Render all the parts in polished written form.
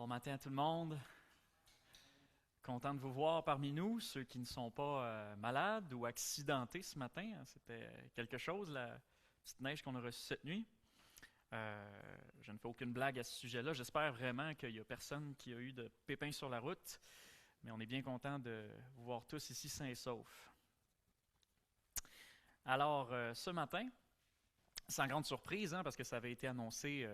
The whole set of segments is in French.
Bon matin à tout le monde. Content de vous voir parmi nous, ceux qui ne sont pas malades ou accidentés ce matin. C'était quelque chose, la petite neige qu'on a reçue cette nuit. Je ne fais aucune blague à ce sujet-là. J'espère vraiment qu'il n'y a personne qui a eu de pépins sur la route, mais on est bien content de vous voir tous ici sains et saufs. Alors, ce matin, sans grande surprise, parce que ça avait été annoncé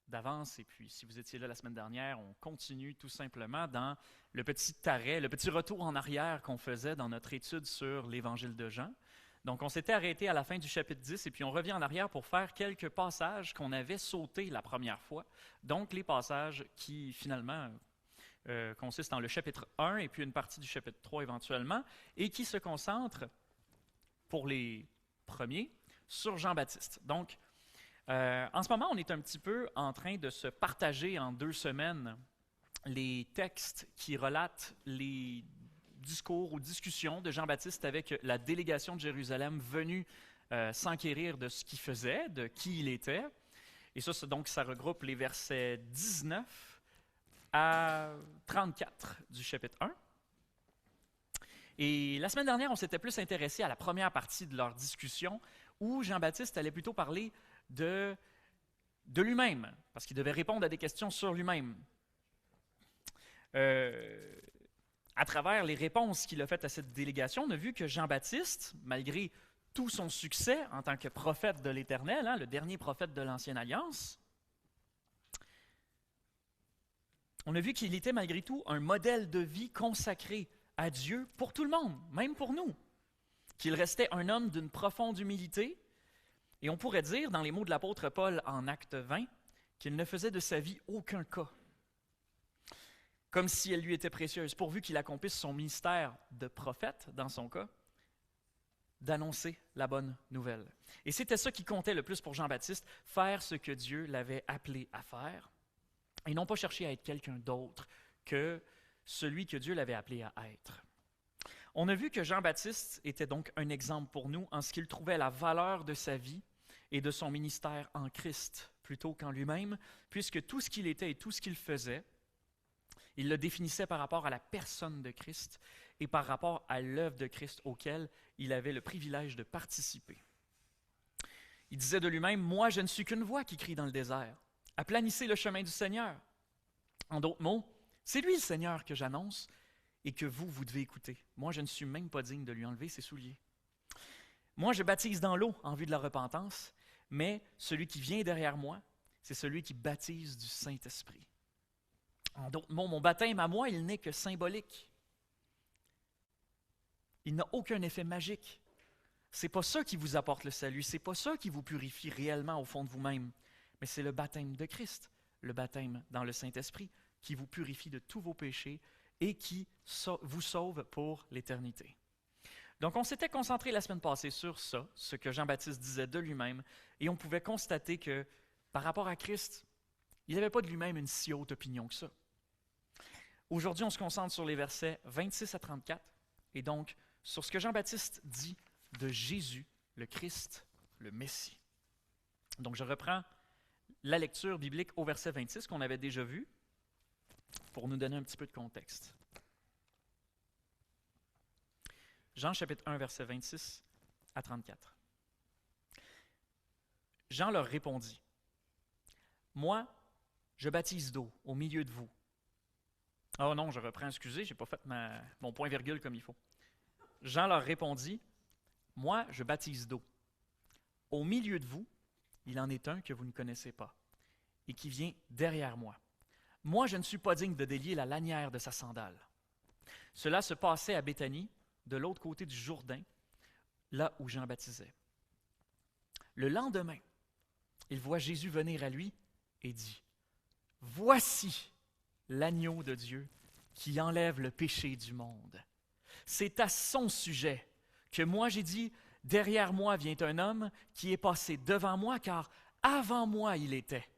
d'avance, et puis si vous étiez là la semaine dernière, on continue tout simplement dans le petit arrêt, le petit retour en arrière qu'on faisait dans notre étude sur l'Évangile de Jean. Donc on s'était arrêté à la fin du chapitre 10, et puis on revient en arrière pour faire quelques passages qu'on avait sautés la première fois, donc les passages qui finalement consistent dans le chapitre 1 et puis une partie du chapitre 3 éventuellement, et qui se concentrent, pour les premiers, sur Jean-Baptiste. Donc, en ce moment, on est un petit peu en train de se partager en 2 semaines les textes qui relatent les discours ou discussions de Jean-Baptiste avec la délégation de Jérusalem venue s'enquérir de ce qu'il faisait, de qui il était. Et ça, donc, ça regroupe les versets 19 à 34 du chapitre 1. Et la semaine dernière, on s'était plus intéressé à la première partie de leur discussion où Jean-Baptiste allait plutôt parler de lui-même, parce qu'il devait répondre à des questions sur lui-même. À travers les réponses qu'il a faites à cette délégation, on a vu que Jean-Baptiste, malgré tout son succès en tant que prophète de l'Éternel, le dernier prophète de l'Ancienne Alliance, on a vu qu'il était malgré tout un modèle de vie consacré à Dieu pour tout le monde, même pour nous. Qu'il restait un homme d'une profonde humilité, et on pourrait dire, dans les mots de l'apôtre Paul en Acte 20, qu'il ne faisait de sa vie aucun cas, comme si elle lui était précieuse, pourvu qu'il accomplisse son ministère de prophète, dans son cas, d'annoncer la bonne nouvelle. Et c'était ça qui comptait le plus pour Jean-Baptiste, faire ce que Dieu l'avait appelé à faire, et non pas chercher à être quelqu'un d'autre que celui que Dieu l'avait appelé à être. On a vu que Jean-Baptiste était donc un exemple pour nous en ce qu'il trouvait la valeur de sa vie et de son ministère en Christ plutôt qu'en lui-même, puisque tout ce qu'il était et tout ce qu'il faisait, il le définissait par rapport à la personne de Christ et par rapport à l'œuvre de Christ auquel il avait le privilège de participer. Il disait de lui-même « Moi, je ne suis qu'une voix qui crie dans le désert. Aplanissez le chemin du Seigneur. » En d'autres mots, c'est lui le Seigneur que j'annonce et que vous devez écouter. Moi, je ne suis même pas digne de lui enlever ses souliers. Moi, je baptise dans l'eau en vue de la repentance, mais celui qui vient derrière moi, c'est celui qui baptise du Saint-Esprit. En d'autres mots, mon baptême à moi, il n'est que symbolique. Il n'a aucun effet magique. Ce n'est pas ça qui vous apporte le salut, ce n'est pas ça qui vous purifie réellement au fond de vous-même, mais c'est le baptême de Christ, le baptême dans le Saint-Esprit, qui vous purifie de tous vos péchés et qui vous sauve pour l'éternité. Donc, on s'était concentré la semaine passée sur ça, ce que Jean-Baptiste disait de lui-même, et on pouvait constater que, par rapport à Christ, il n'avait pas de lui-même une si haute opinion que ça. Aujourd'hui, on se concentre sur les versets 26 à 34, et donc sur ce que Jean-Baptiste dit de Jésus, le Christ, le Messie. Donc, je reprends la lecture biblique au verset 26 qu'on avait déjà vu, pour nous donner un petit peu de contexte. Jean chapitre 1, verset 26 à 34. Jean leur répondit, « Moi, je baptise d'eau au milieu de vous. » Oh non, je reprends, excusez, je n'ai pas fait mon point-virgule comme il faut. Jean leur répondit, « Moi, je baptise d'eau. Au milieu de vous, il en est un que vous ne connaissez pas, et qui vient derrière moi. Moi, je ne suis pas digne de délier la lanière de sa sandale. » Cela se passait à Béthanie, de l'autre côté du Jourdain, là où Jean baptisait. Le lendemain, il voit Jésus venir à lui et dit, « Voici l'agneau de Dieu qui enlève le péché du monde. C'est à son sujet que moi j'ai dit, derrière moi vient un homme qui est passé devant moi, car avant moi il était.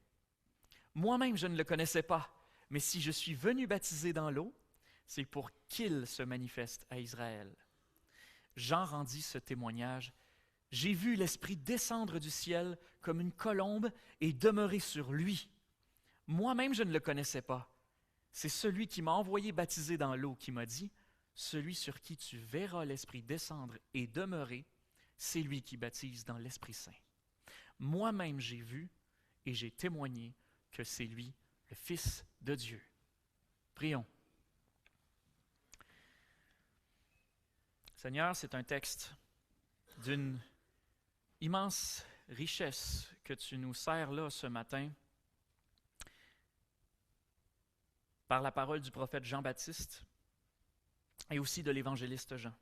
Moi-même je ne le connaissais pas, mais si je suis venu baptiser dans l'eau, c'est pour qu'il se manifeste à Israël. » Jean rendit ce témoignage. « J'ai vu l'Esprit descendre du ciel comme une colombe et demeurer sur lui. Moi-même, je ne le connaissais pas, C'est celui qui m'a envoyé baptiser dans l'eau qui m'a dit, « Celui sur qui tu verras l'Esprit descendre et demeurer, c'est lui qui baptise dans l'Esprit Saint. Moi-même j'ai vu et j'ai témoigné que c'est lui, le Fils de Dieu. » Prions. Seigneur, c'est un texte d'une immense richesse que tu nous sers là ce matin par la parole du prophète Jean-Baptiste et aussi de l'évangéliste Jean.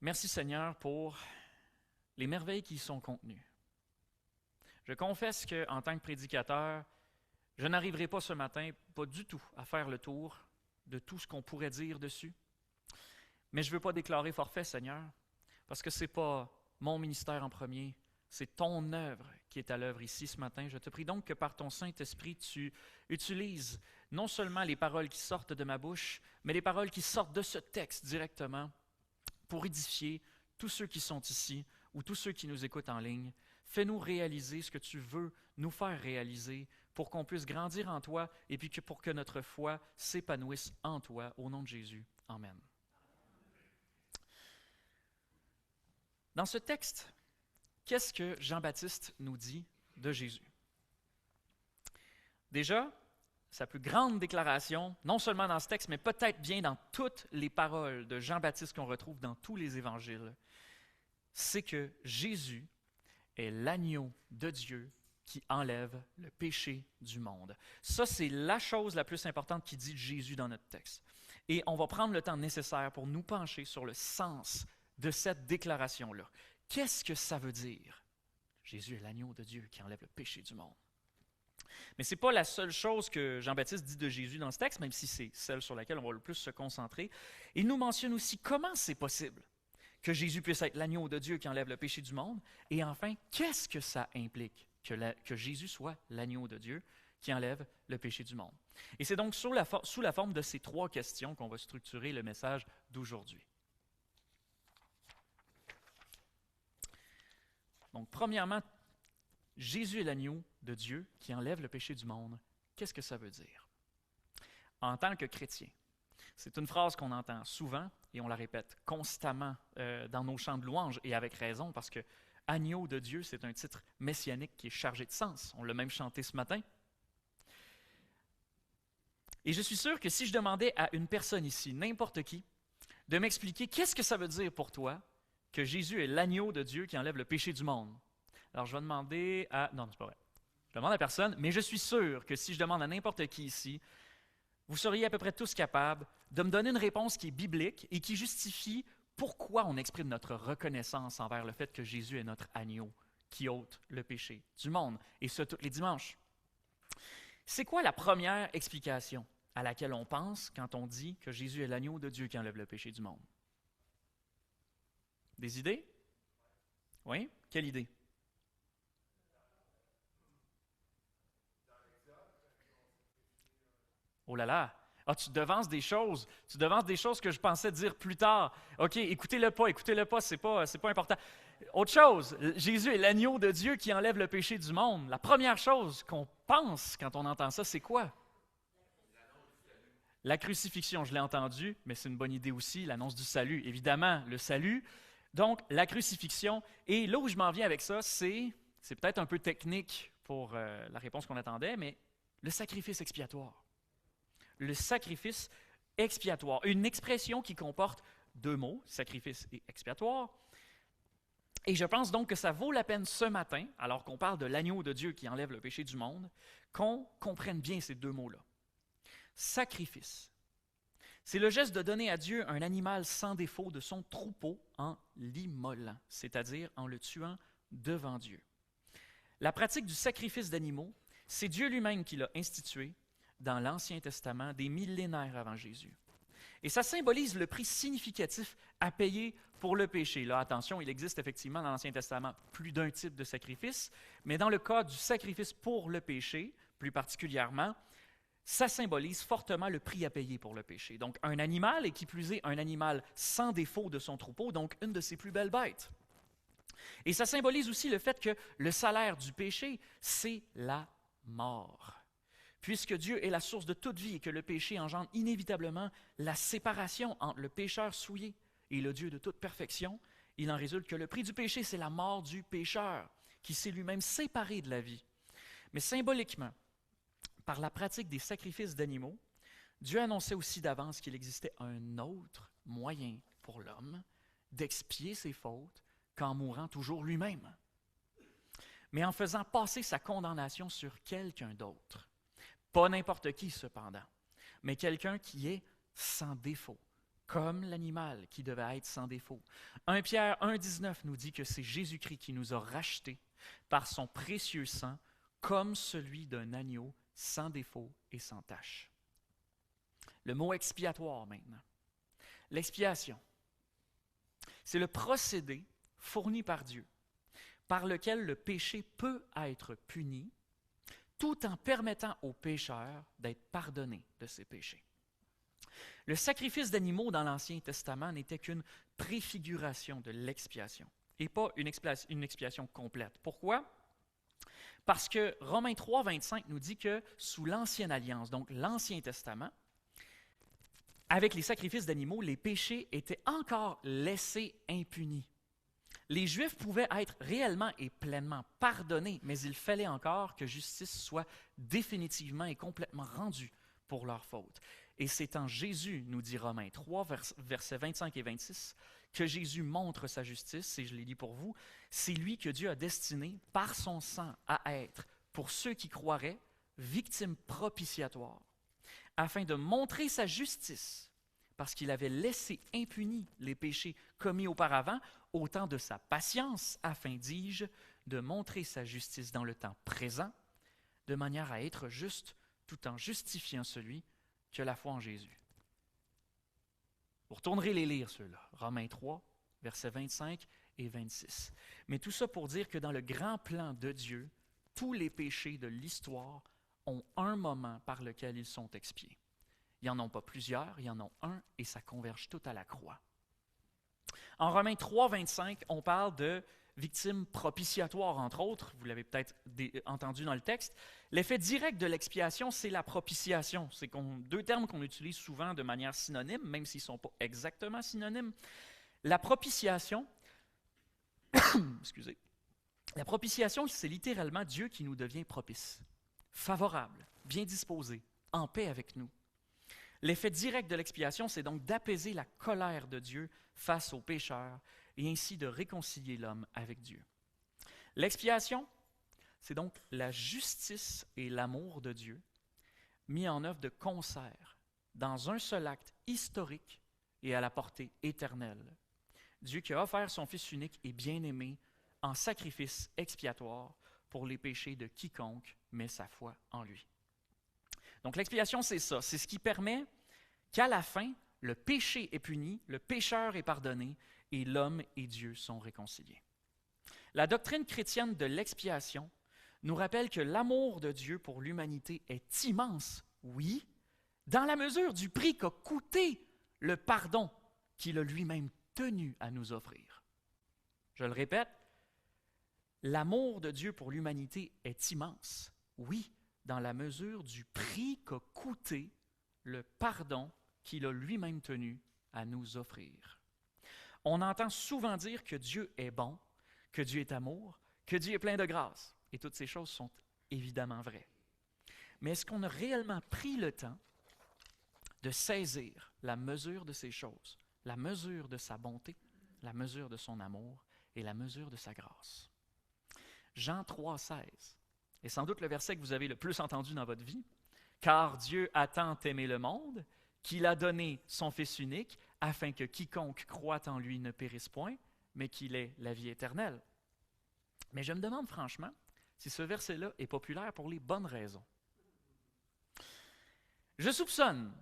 Merci Seigneur pour les merveilles qui y sont contenues. Je confesse qu'en tant que prédicateur, je n'arriverai pas ce matin, pas du tout, à faire le tour de tout ce qu'on pourrait dire dessus. Mais je ne veux pas déclarer forfait, Seigneur, parce que ce n'est pas mon ministère en premier, c'est ton œuvre qui est à l'œuvre ici ce matin. Je te prie donc que par ton Saint-Esprit, tu utilises non seulement les paroles qui sortent de ma bouche, mais les paroles qui sortent de ce texte directement pour édifier tous ceux qui sont ici ou tous ceux qui nous écoutent en ligne. Fais-nous réaliser ce que tu veux nous faire réaliser pour qu'on puisse grandir en toi et puis pour que notre foi s'épanouisse en toi. Au nom de Jésus. Amen. Dans ce texte, qu'est-ce que Jean-Baptiste nous dit de Jésus? Déjà, sa plus grande déclaration, non seulement dans ce texte, mais peut-être bien dans toutes les paroles de Jean-Baptiste qu'on retrouve dans tous les évangiles, c'est que Jésus est l'agneau de Dieu qui enlève le péché du monde. Ça, c'est la chose la plus importante qui dit de Jésus dans notre texte. Et on va prendre le temps nécessaire pour nous pencher sur le sens de cette déclaration-là. Qu'est-ce que ça veut dire? Jésus est l'agneau de Dieu qui enlève le péché du monde. Mais ce n'est pas la seule chose que Jean-Baptiste dit de Jésus dans ce texte, même si c'est celle sur laquelle on va le plus se concentrer. Il nous mentionne aussi comment c'est possible que Jésus puisse être l'agneau de Dieu qui enlève le péché du monde. Et enfin, qu'est-ce que ça implique que Jésus soit l'agneau de Dieu qui enlève le péché du monde? Et c'est donc sous la forme de ces trois questions qu'on va structurer le message d'aujourd'hui. Donc, premièrement, Jésus est l'agneau de Dieu qui enlève le péché du monde. Qu'est-ce que ça veut dire? En tant que chrétien, c'est une phrase qu'on entend souvent et on la répète constamment dans nos chants de louange et avec raison parce que agneau de Dieu, c'est un titre messianique qui est chargé de sens. On l'a même chanté ce matin. Et je suis sûr que si je demandais à une personne ici, n'importe qui, de m'expliquer qu'est-ce que ça veut dire pour toi que Jésus est l'agneau de Dieu qui enlève le péché du monde. Alors, je vais demander à... Non, c'est pas vrai. Je demande à personne, mais je suis sûr que si je demande à n'importe qui ici, vous seriez à peu près tous capables de me donner une réponse qui est biblique et qui justifie pourquoi on exprime notre reconnaissance envers le fait que Jésus est notre agneau qui ôte le péché du monde, et ce, tous les dimanches. C'est quoi la première explication à laquelle on pense quand on dit que Jésus est l'agneau de Dieu qui enlève le péché du monde? Des idées? Oui? Quelle idée? Oh là là! Ah, tu devances des choses que je pensais dire plus tard. OK, écoutez-le pas, c'est pas important. Autre chose, Jésus est l'agneau de Dieu qui enlève le péché du monde. La première chose qu'on pense quand on entend ça, c'est quoi? La crucifixion, je l'ai entendu, mais c'est une bonne idée aussi, l'annonce du salut. Évidemment, le salut. Donc, la crucifixion. Et là où je m'en viens avec ça, c'est peut-être un peu technique pour la réponse qu'on attendait, mais le sacrifice expiatoire. Le sacrifice expiatoire. Une expression qui comporte deux mots, sacrifice et expiatoire. Et je pense donc que ça vaut la peine ce matin, alors qu'on parle de l'agneau de Dieu qui enlève le péché du monde, qu'on comprenne bien ces deux mots-là. Sacrifice. C'est le geste de donner à Dieu un animal sans défaut de son troupeau en l'immolant, c'est-à-dire en le tuant devant Dieu. La pratique du sacrifice d'animaux, c'est Dieu lui-même qui l'a institué dans l'Ancien Testament des millénaires avant Jésus. Et ça symbolise le prix significatif à payer pour le péché. Là, attention, il existe effectivement dans l'Ancien Testament plus d'un type de sacrifice, mais dans le cas du sacrifice pour le péché, plus particulièrement, ça symbolise fortement le prix à payer pour le péché. Donc, un animal, et qui plus est, un animal sans défaut de son troupeau, donc une de ses plus belles bêtes. Et ça symbolise aussi le fait que le salaire du péché, c'est la mort. Puisque Dieu est la source de toute vie et que le péché engendre inévitablement la séparation entre le pécheur souillé et le Dieu de toute perfection, il en résulte que le prix du péché, c'est la mort du pécheur, qui s'est lui-même séparé de la vie. Mais symboliquement, par la pratique des sacrifices d'animaux, Dieu annonçait aussi d'avance qu'il existait un autre moyen pour l'homme d'expier ses fautes qu'en mourant toujours lui-même, mais en faisant passer sa condamnation sur quelqu'un d'autre. Pas n'importe qui, cependant, mais quelqu'un qui est sans défaut, comme l'animal qui devait être sans défaut. 1 Pierre 1,19 nous dit que c'est Jésus-Christ qui nous a rachetés par son précieux sang, comme celui d'un agneau sans défaut et sans tache. Le mot expiatoire maintenant. L'expiation, c'est le procédé fourni par Dieu, par lequel le péché peut être puni, tout en permettant aux pécheurs d'être pardonnés de ses péchés. Le sacrifice d'animaux dans l'Ancien Testament n'était qu'une préfiguration de l'expiation et pas une expiation complète. Pourquoi? Parce que Romains 3, 25 nous dit que sous l'Ancienne Alliance, donc l'Ancien Testament, avec les sacrifices d'animaux, les péchés étaient encore laissés impunis. Les Juifs pouvaient être réellement et pleinement pardonnés, mais il fallait encore que justice soit définitivement et complètement rendue pour leurs fautes. Et c'est en Jésus, nous dit Romains 3, versets 25 et 26, que Jésus montre sa justice, et je l'ai dit pour vous, c'est lui que Dieu a destiné par son sang à être, pour ceux qui croiraient, victime propitiatoire, afin de montrer sa justice, parce qu'il avait laissé impunis les péchés commis auparavant, au temps de sa patience, afin, dis-je, de montrer sa justice dans le temps présent, de manière à être juste, tout en justifiant celui qui a la foi en Jésus. Vous retournerez les lire, ceux-là. Romains 3, versets 25 et 26. Mais tout ça pour dire que dans le grand plan de Dieu, tous les péchés de l'histoire ont un moment par lequel ils sont expiés. Il n'y en a pas plusieurs, il y en a un et ça converge tout à la croix. En Romains 3, 25, on parle de victimes propitiatoires, entre autres. Vous l'avez peut-être entendu dans le texte. L'effet direct de l'expiation, c'est la propitiation. C'est deux termes qu'on utilise souvent de manière synonyme, même s'ils ne sont pas exactement synonymes. La propitiation, excusez, la propitiation, c'est littéralement Dieu qui nous devient propice, favorable, bien disposé, en paix avec nous. L'effet direct de l'expiation, c'est donc d'apaiser la colère de Dieu face aux pécheurs et ainsi de réconcilier l'homme avec Dieu. L'expiation, c'est donc la justice et l'amour de Dieu mis en œuvre de concert dans un seul acte historique et à la portée éternelle. Dieu qui a offert son Fils unique et bien-aimé en sacrifice expiatoire pour les péchés de quiconque met sa foi en lui. Donc l'expiation, c'est ça. C'est ce qui permet qu'à la fin, le péché est puni, le pécheur est pardonné et l'homme et Dieu sont réconciliés. La doctrine chrétienne de l'expiation nous rappelle que l'amour de Dieu pour l'humanité est immense, oui, dans la mesure du prix qu'a coûté le pardon qu'il a lui-même tenu à nous offrir. Je le répète, l'amour de Dieu pour l'humanité est immense, oui, dans la mesure du prix qu'a coûté le pardon qu'il a lui-même tenu à nous offrir. On entend souvent dire que Dieu est bon, que Dieu est amour, que Dieu est plein de grâce. Et toutes ces choses sont évidemment vraies. Mais est-ce qu'on a réellement pris le temps de saisir la mesure de ces choses, la mesure de sa bonté, la mesure de son amour et la mesure de sa grâce? Jean 3, 16 est sans doute le verset que vous avez le plus entendu dans votre vie. « Car Dieu a tant aimé le monde qu'il a donné son Fils unique, afin que quiconque croit en lui ne périsse point, mais qu'il ait la vie éternelle. » Mais je me demande franchement si ce verset-là est populaire pour les bonnes raisons. Je soupçonne,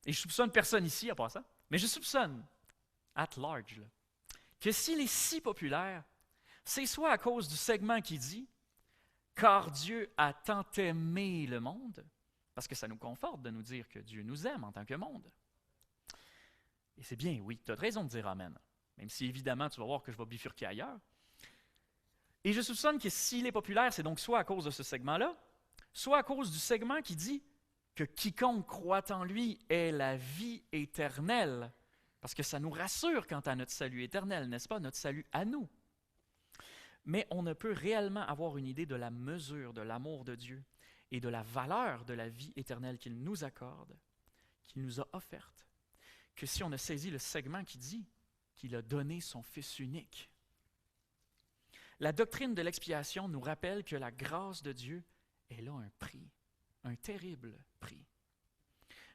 et je soupçonne personne ici à part ça, mais je soupçonne, at large, là, que s'il est si populaire, c'est soit à cause du segment qui dit « Car Dieu a tant aimé le monde », parce que ça nous conforte de nous dire que Dieu nous aime en tant que monde. Et c'est bien, oui, tu as raison de dire Amen, même si évidemment tu vas voir que je vais bifurquer ailleurs. Et je soupçonne que s'il est populaire, c'est donc soit à cause de ce segment-là, soit à cause du segment qui dit que quiconque croit en lui ait la vie éternelle, parce que ça nous rassure quant à notre salut éternel, n'est-ce pas, notre salut à nous. Mais on ne peut réellement avoir une idée de la mesure de l'amour de Dieu et de la valeur de la vie éternelle qu'il nous accorde, qu'il nous a offerte, que si on a saisi le segment qui dit qu'il a donné son Fils unique. La doctrine de l'expiation nous rappelle que la grâce de Dieu, elle a un prix, un terrible prix.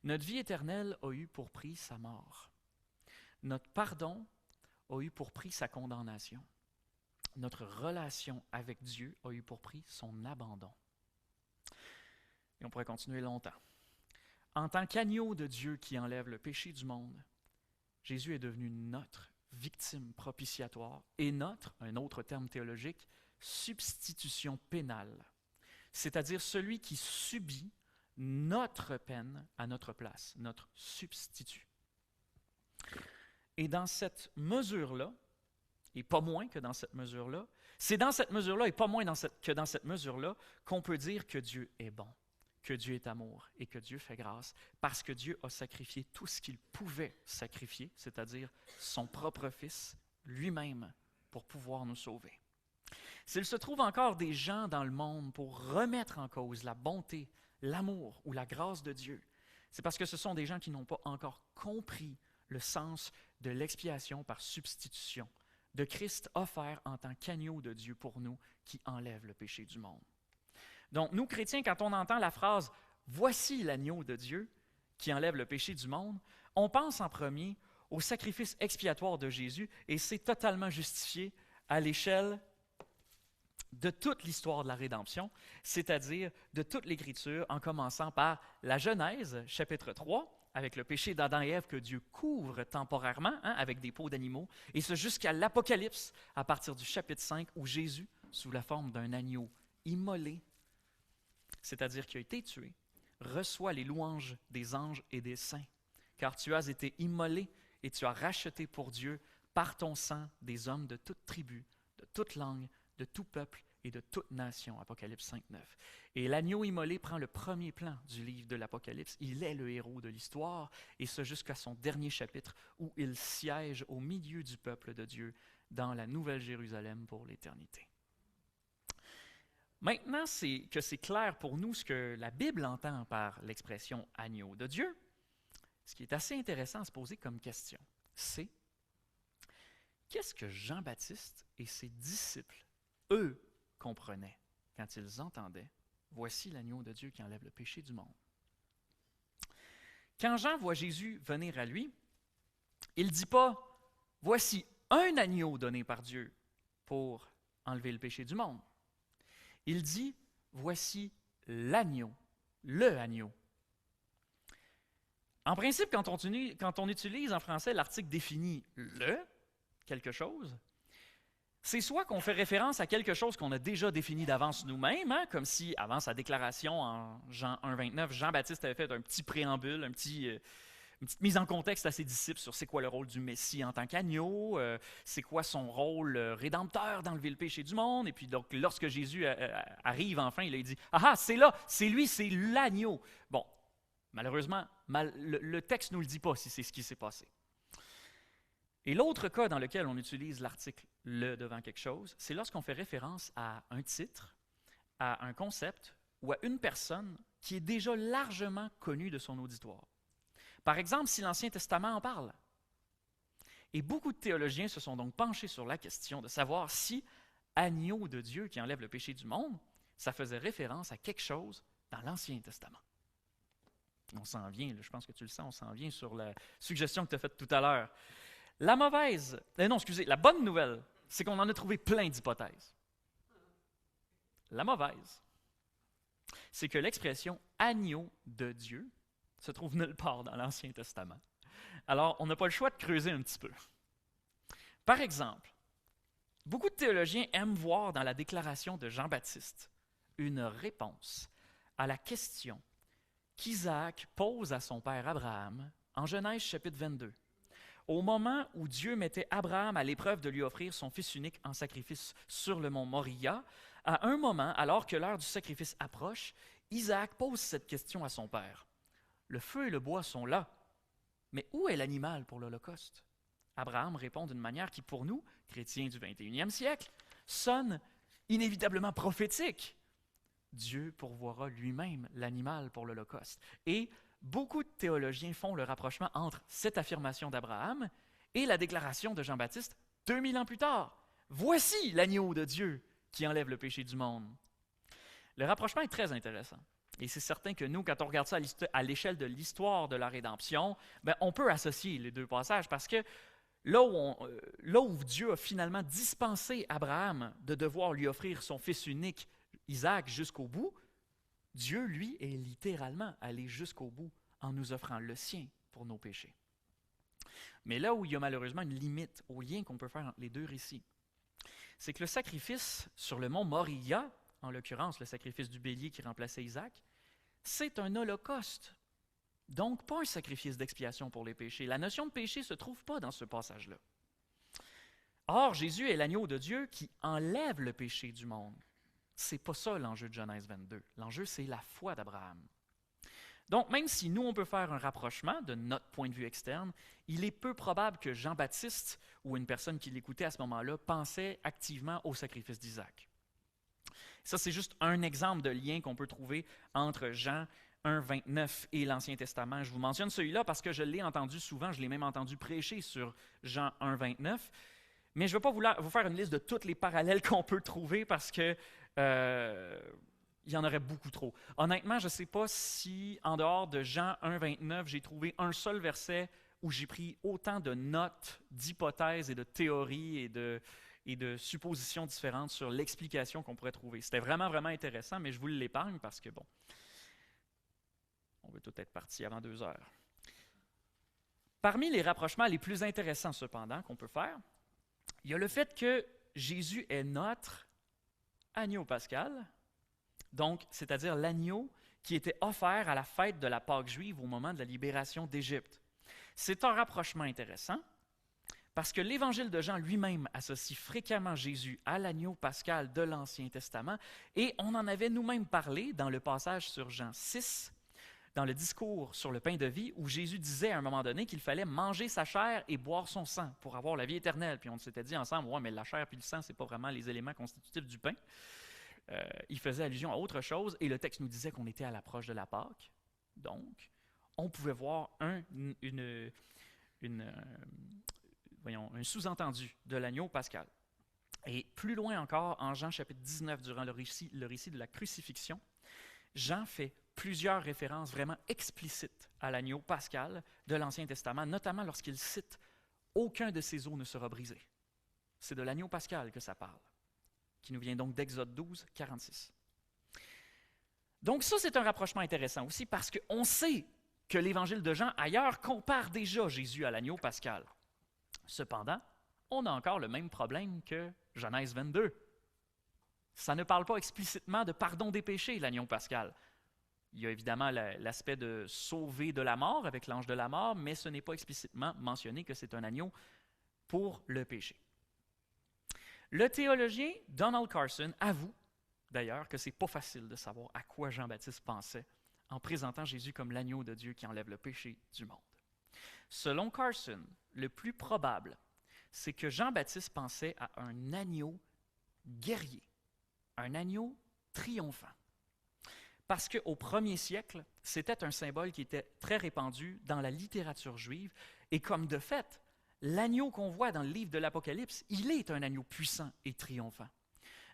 Notre vie éternelle a eu pour prix sa mort. Notre pardon a eu pour prix sa condamnation. Notre relation avec Dieu a eu pour prix son abandon. Et on pourrait continuer longtemps. En tant qu'agneau de Dieu qui enlève le péché du monde, Jésus est devenu notre victime propitiatoire et notre, un autre terme théologique, substitution pénale, c'est-à-dire celui qui subit notre peine à notre place, notre substitut. Et dans cette mesure-là, et pas moins que dans cette mesure-là, c'est dans cette mesure-là et pas moins que dans cette mesure-là qu'on peut dire que Dieu est bon, que Dieu est amour et que Dieu fait grâce, parce que Dieu a sacrifié tout ce qu'il pouvait sacrifier, c'est-à-dire son propre Fils, lui-même, pour pouvoir nous sauver. S'il se trouve encore des gens dans le monde pour remettre en cause la bonté, l'amour ou la grâce de Dieu, c'est parce que ce sont des gens qui n'ont pas encore compris le sens de l'expiation par substitution, de Christ offert en tant qu'agneau de Dieu pour nous qui enlève le péché du monde. Donc, nous, chrétiens, quand on entend la phrase « Voici l'agneau de Dieu qui enlève le péché du monde », on pense en premier au sacrifice expiatoire de Jésus et c'est totalement justifié à l'échelle de toute l'histoire de la rédemption, c'est-à-dire de toute l'Écriture, en commençant par la Genèse, chapitre 3, avec le péché d'Adam et Ève que Dieu couvre temporairement, avec des peaux d'animaux, et ce jusqu'à l'Apocalypse, à partir du chapitre 5, où Jésus, sous la forme d'un agneau immolé, c'est-à-dire qui a été tué, reçoit les louanges des anges et des saints, car tu as été immolé et tu as racheté pour Dieu par ton sang des hommes de toute tribu, de toute langue, de tout peuple et de toute nation. Apocalypse 5, 9. Et l'agneau immolé prend le premier plan du livre de l'Apocalypse. Il est le héros de l'histoire, et ce jusqu'à son dernier chapitre, où il siège au milieu du peuple de Dieu dans la Nouvelle Jérusalem pour l'éternité. Maintenant que c'est clair pour nous ce que la Bible entend par l'expression « agneau de Dieu », ce qui est assez intéressant à se poser comme question, c'est qu'est-ce que Jean-Baptiste et ses disciples, eux, comprenaient quand ils entendaient « Voici l'agneau de Dieu qui enlève le péché du monde ». Quand Jean voit Jésus venir à lui, il ne dit pas « Voici un agneau donné par Dieu pour enlever le péché du monde ». Il dit « Voici l'agneau, le agneau ». En principe, quand on utilise en français l'article défini « le », quelque chose, c'est soit qu'on fait référence à quelque chose qu'on a déjà défini d'avance nous-mêmes, comme si, avant sa déclaration en Jean 1, 29, Jean-Baptiste avait fait un petit préambule, une petite mise en contexte à ses disciples sur c'est quoi le rôle du Messie en tant qu'agneau, c'est quoi son rôle rédempteur d'enlever le péché du monde. Et puis donc, lorsque Jésus arrive enfin, il a dit « Ah, c'est là, c'est lui, c'est l'agneau ». Bon, malheureusement, le texte ne nous le dit pas si c'est ce qui s'est passé. Et l'autre cas dans lequel on utilise l'article « le » devant quelque chose, c'est lorsqu'on fait référence à un titre, à un concept ou à une personne qui est déjà largement connue de son auditoire. Par exemple, si l'Ancien Testament en parle. Et beaucoup de théologiens se sont donc penchés sur la question de savoir si « agneau de Dieu qui enlève le péché du monde », ça faisait référence à quelque chose dans l'Ancien Testament. On s'en vient, là, je pense que tu le sens, on s'en vient sur la suggestion que tu as faite tout à l'heure. La bonne nouvelle, c'est qu'on en a trouvé plein d'hypothèses. La mauvaise, c'est que l'expression « agneau de Dieu » se trouve nulle part dans l'Ancien Testament. Alors, on n'a pas le choix de creuser un petit peu. Par exemple, beaucoup de théologiens aiment voir dans la déclaration de Jean-Baptiste une réponse à la question qu'Isaac pose à son père Abraham en Genèse chapitre 22. Au moment où Dieu mettait Abraham à l'épreuve de lui offrir son fils unique en sacrifice sur le mont Moria, à un moment, alors que l'heure du sacrifice approche, Isaac pose cette question à son père. Le feu et le bois sont là, mais où est l'animal pour l'Holocauste? Abraham répond d'une manière qui, pour nous, chrétiens du 21e siècle, sonne inévitablement prophétique. Dieu pourvoira lui-même l'animal pour l'Holocauste. Et beaucoup de théologiens font le rapprochement entre cette affirmation d'Abraham et la déclaration de Jean-Baptiste 2000 ans plus tard. Voici l'agneau de Dieu qui enlève le péché du monde. Le rapprochement est très intéressant. Et c'est certain que nous, quand on regarde ça à l'échelle de l'histoire de la rédemption, on peut associer les deux passages parce que là où Dieu a finalement dispensé Abraham de devoir lui offrir son fils unique, Isaac, jusqu'au bout, Dieu, lui, est littéralement allé jusqu'au bout en nous offrant le sien pour nos péchés. Mais là où il y a malheureusement une limite au lien qu'on peut faire entre les deux récits, c'est que le sacrifice sur le mont Moria, en l'occurrence le sacrifice du bélier qui remplaçait Isaac, c'est un holocauste. Donc, pas un sacrifice d'expiation pour les péchés. La notion de péché ne se trouve pas dans ce passage-là. Or, Jésus est l'agneau de Dieu qui enlève le péché du monde. Ce n'est pas ça l'enjeu de Genèse 22. L'enjeu, c'est la foi d'Abraham. Donc, même si nous, on peut faire un rapprochement de notre point de vue externe, il est peu probable que Jean-Baptiste ou une personne qui l'écoutait à ce moment-là pensait activement au sacrifice d'Isaac. Ça, c'est juste un exemple de lien qu'on peut trouver entre Jean 1, 29 et l'Ancien Testament. Je vous mentionne celui-là parce que je l'ai entendu souvent, je l'ai même entendu prêcher sur Jean 1, 29. Mais je ne vais pas vous faire une liste de tous les parallèles qu'on peut trouver parce que il y en aurait beaucoup trop. Honnêtement, je ne sais pas si, en dehors de Jean 1, 29, j'ai trouvé un seul verset où j'ai pris autant de notes, d'hypothèses et de théories et de suppositions différentes sur l'explication qu'on pourrait trouver. C'était vraiment, vraiment intéressant, mais je vous l'épargne parce que, bon, on veut tout être parti avant 2 heures. Parmi les rapprochements les plus intéressants, cependant, qu'on peut faire, il y a le fait que Jésus est notre agneau pascal, donc, c'est-à-dire l'agneau qui était offert à la fête de la Pâque juive au moment de la libération d'Égypte. C'est un rapprochement intéressant parce que l'Évangile de Jean lui-même associe fréquemment Jésus à l'agneau pascal de l'Ancien Testament et on en avait nous-mêmes parlé dans le passage sur Jean 6, dans le discours sur le pain de vie, où Jésus disait à un moment donné qu'il fallait manger sa chair et boire son sang pour avoir la vie éternelle. Puis on s'était dit ensemble, ouais, mais la chair et le sang, ce n'est pas vraiment les éléments constitutifs du pain. Il faisait allusion à autre chose, et le texte nous disait qu'on était à l'approche de la Pâque. Donc, on pouvait voir un sous-entendu de l'agneau pascal. Et plus loin encore, en Jean chapitre 19, durant le récit de la crucifixion, Jean fait plusieurs références vraiment explicites à l'agneau pascal de l'Ancien Testament, notamment lorsqu'il cite « Aucun de ses os ne sera brisé ». C'est de l'agneau pascal que ça parle, qui nous vient donc d'Exode 12, 46. Donc ça, c'est un rapprochement intéressant aussi parce qu'on sait que l'Évangile de Jean, ailleurs, compare déjà Jésus à l'agneau pascal. Cependant, on a encore le même problème que Genèse 22. Ça ne parle pas explicitement de pardon des péchés, l'agneau pascal. Il y a évidemment l'aspect de sauver de la mort avec l'ange de la mort, mais ce n'est pas explicitement mentionné que c'est un agneau pour le péché. Le théologien Donald Carson avoue d'ailleurs que ce n'est pas facile de savoir à quoi Jean-Baptiste pensait en présentant Jésus comme l'agneau de Dieu qui enlève le péché du monde. Selon Carson, le plus probable, c'est que Jean-Baptiste pensait à un agneau guerrier, un agneau triomphant. Parce qu'au 1er siècle, c'était un symbole qui était très répandu dans la littérature juive, et comme de fait, l'agneau qu'on voit dans le livre de l'Apocalypse, il est un agneau puissant et triomphant.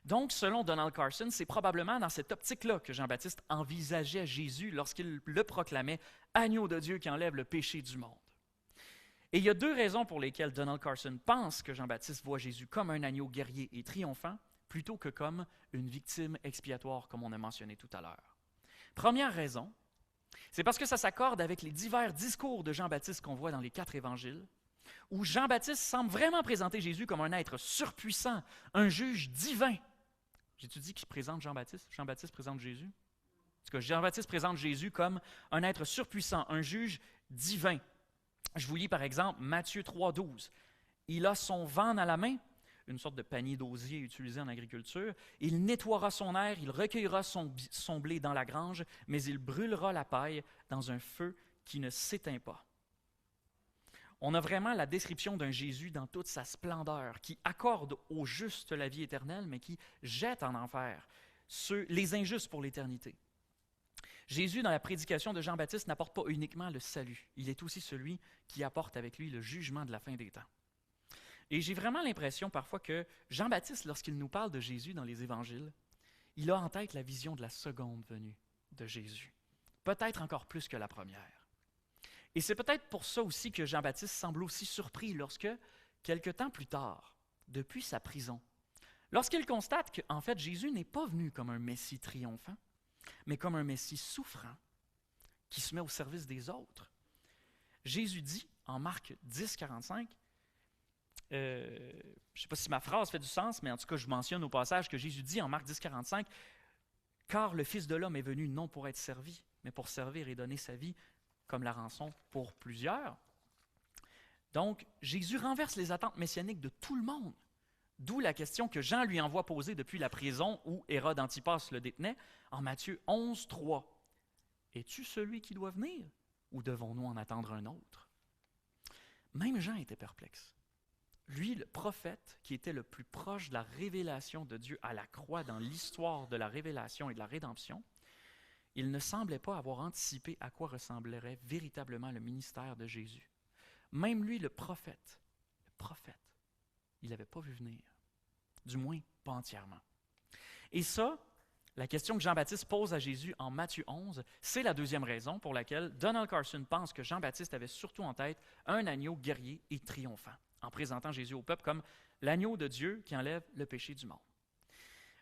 Donc, selon Donald Carson, c'est probablement dans cette optique-là que Jean-Baptiste envisageait Jésus lorsqu'il le proclamait « Agneau de Dieu qui enlève le péché du monde ». Et il y a 2 raisons pour lesquelles Donald Carson pense que Jean-Baptiste voit Jésus comme un agneau guerrier et triomphant, plutôt que comme une victime expiatoire, comme on a mentionné tout à l'heure. Première raison, c'est parce que ça s'accorde avec les divers discours de Jean-Baptiste qu'on voit dans les 4 évangiles, où Jean-Baptiste semble vraiment présenter Jésus comme un être surpuissant, un juge divin. J'ai-tu dit qu'il présente Jean-Baptiste? Jean-Baptiste présente Jésus? Parce que Jean-Baptiste présente Jésus comme un être surpuissant, un juge divin. Je vous lis par exemple Matthieu 3, 12. « Il a son vent à la main, une sorte de panier d'osier utilisé en agriculture. Il nettoiera son aire, il recueillera son blé dans la grange, mais il brûlera la paille dans un feu qui ne s'éteint pas. On a vraiment la description d'un Jésus dans toute sa splendeur, qui accorde aux justes la vie éternelle, mais qui jette en enfer les injustes pour l'éternité. Jésus, dans la prédication de Jean-Baptiste, n'apporte pas uniquement le salut. Il est aussi celui qui apporte avec lui le jugement de la fin des temps. Et j'ai vraiment l'impression parfois que Jean-Baptiste, lorsqu'il nous parle de Jésus dans les évangiles, il a en tête la vision de la seconde venue de Jésus. Peut-être encore plus que la première. Et c'est peut-être pour ça aussi que Jean-Baptiste semble aussi surpris lorsque, quelque temps plus tard, depuis sa prison, lorsqu'il constate qu'en fait Jésus n'est pas venu comme un Messie triomphant, mais comme un Messie souffrant qui se met au service des autres. Jésus dit en Marc 10, 45, je ne sais pas si ma phrase fait du sens, mais en tout cas je mentionne au passage que Jésus dit en Marc 10, 45, « Car le Fils de l'homme est venu non pour être servi, mais pour servir et donner sa vie comme la rançon pour plusieurs. » Donc, Jésus renverse les attentes messianiques de tout le monde. D'où la question que Jean lui envoie poser depuis la prison où Hérode Antipas le détenait, en Matthieu 11, 3. « Es-tu celui qui doit venir, ou devons-nous en attendre un autre? » Même Jean était perplexe. Lui, le prophète qui était le plus proche de la révélation de Dieu à la croix dans l'histoire de la révélation et de la rédemption, il ne semblait pas avoir anticipé à quoi ressemblerait véritablement le ministère de Jésus. Même lui, le prophète, il n'avait pas vu venir. Du moins, pas entièrement. Et ça, la question que Jean-Baptiste pose à Jésus en Matthieu 11, c'est la deuxième raison pour laquelle Donald Carson pense que Jean-Baptiste avait surtout en tête un agneau guerrier et triomphant, en présentant Jésus au peuple comme l'agneau de Dieu qui enlève le péché du monde.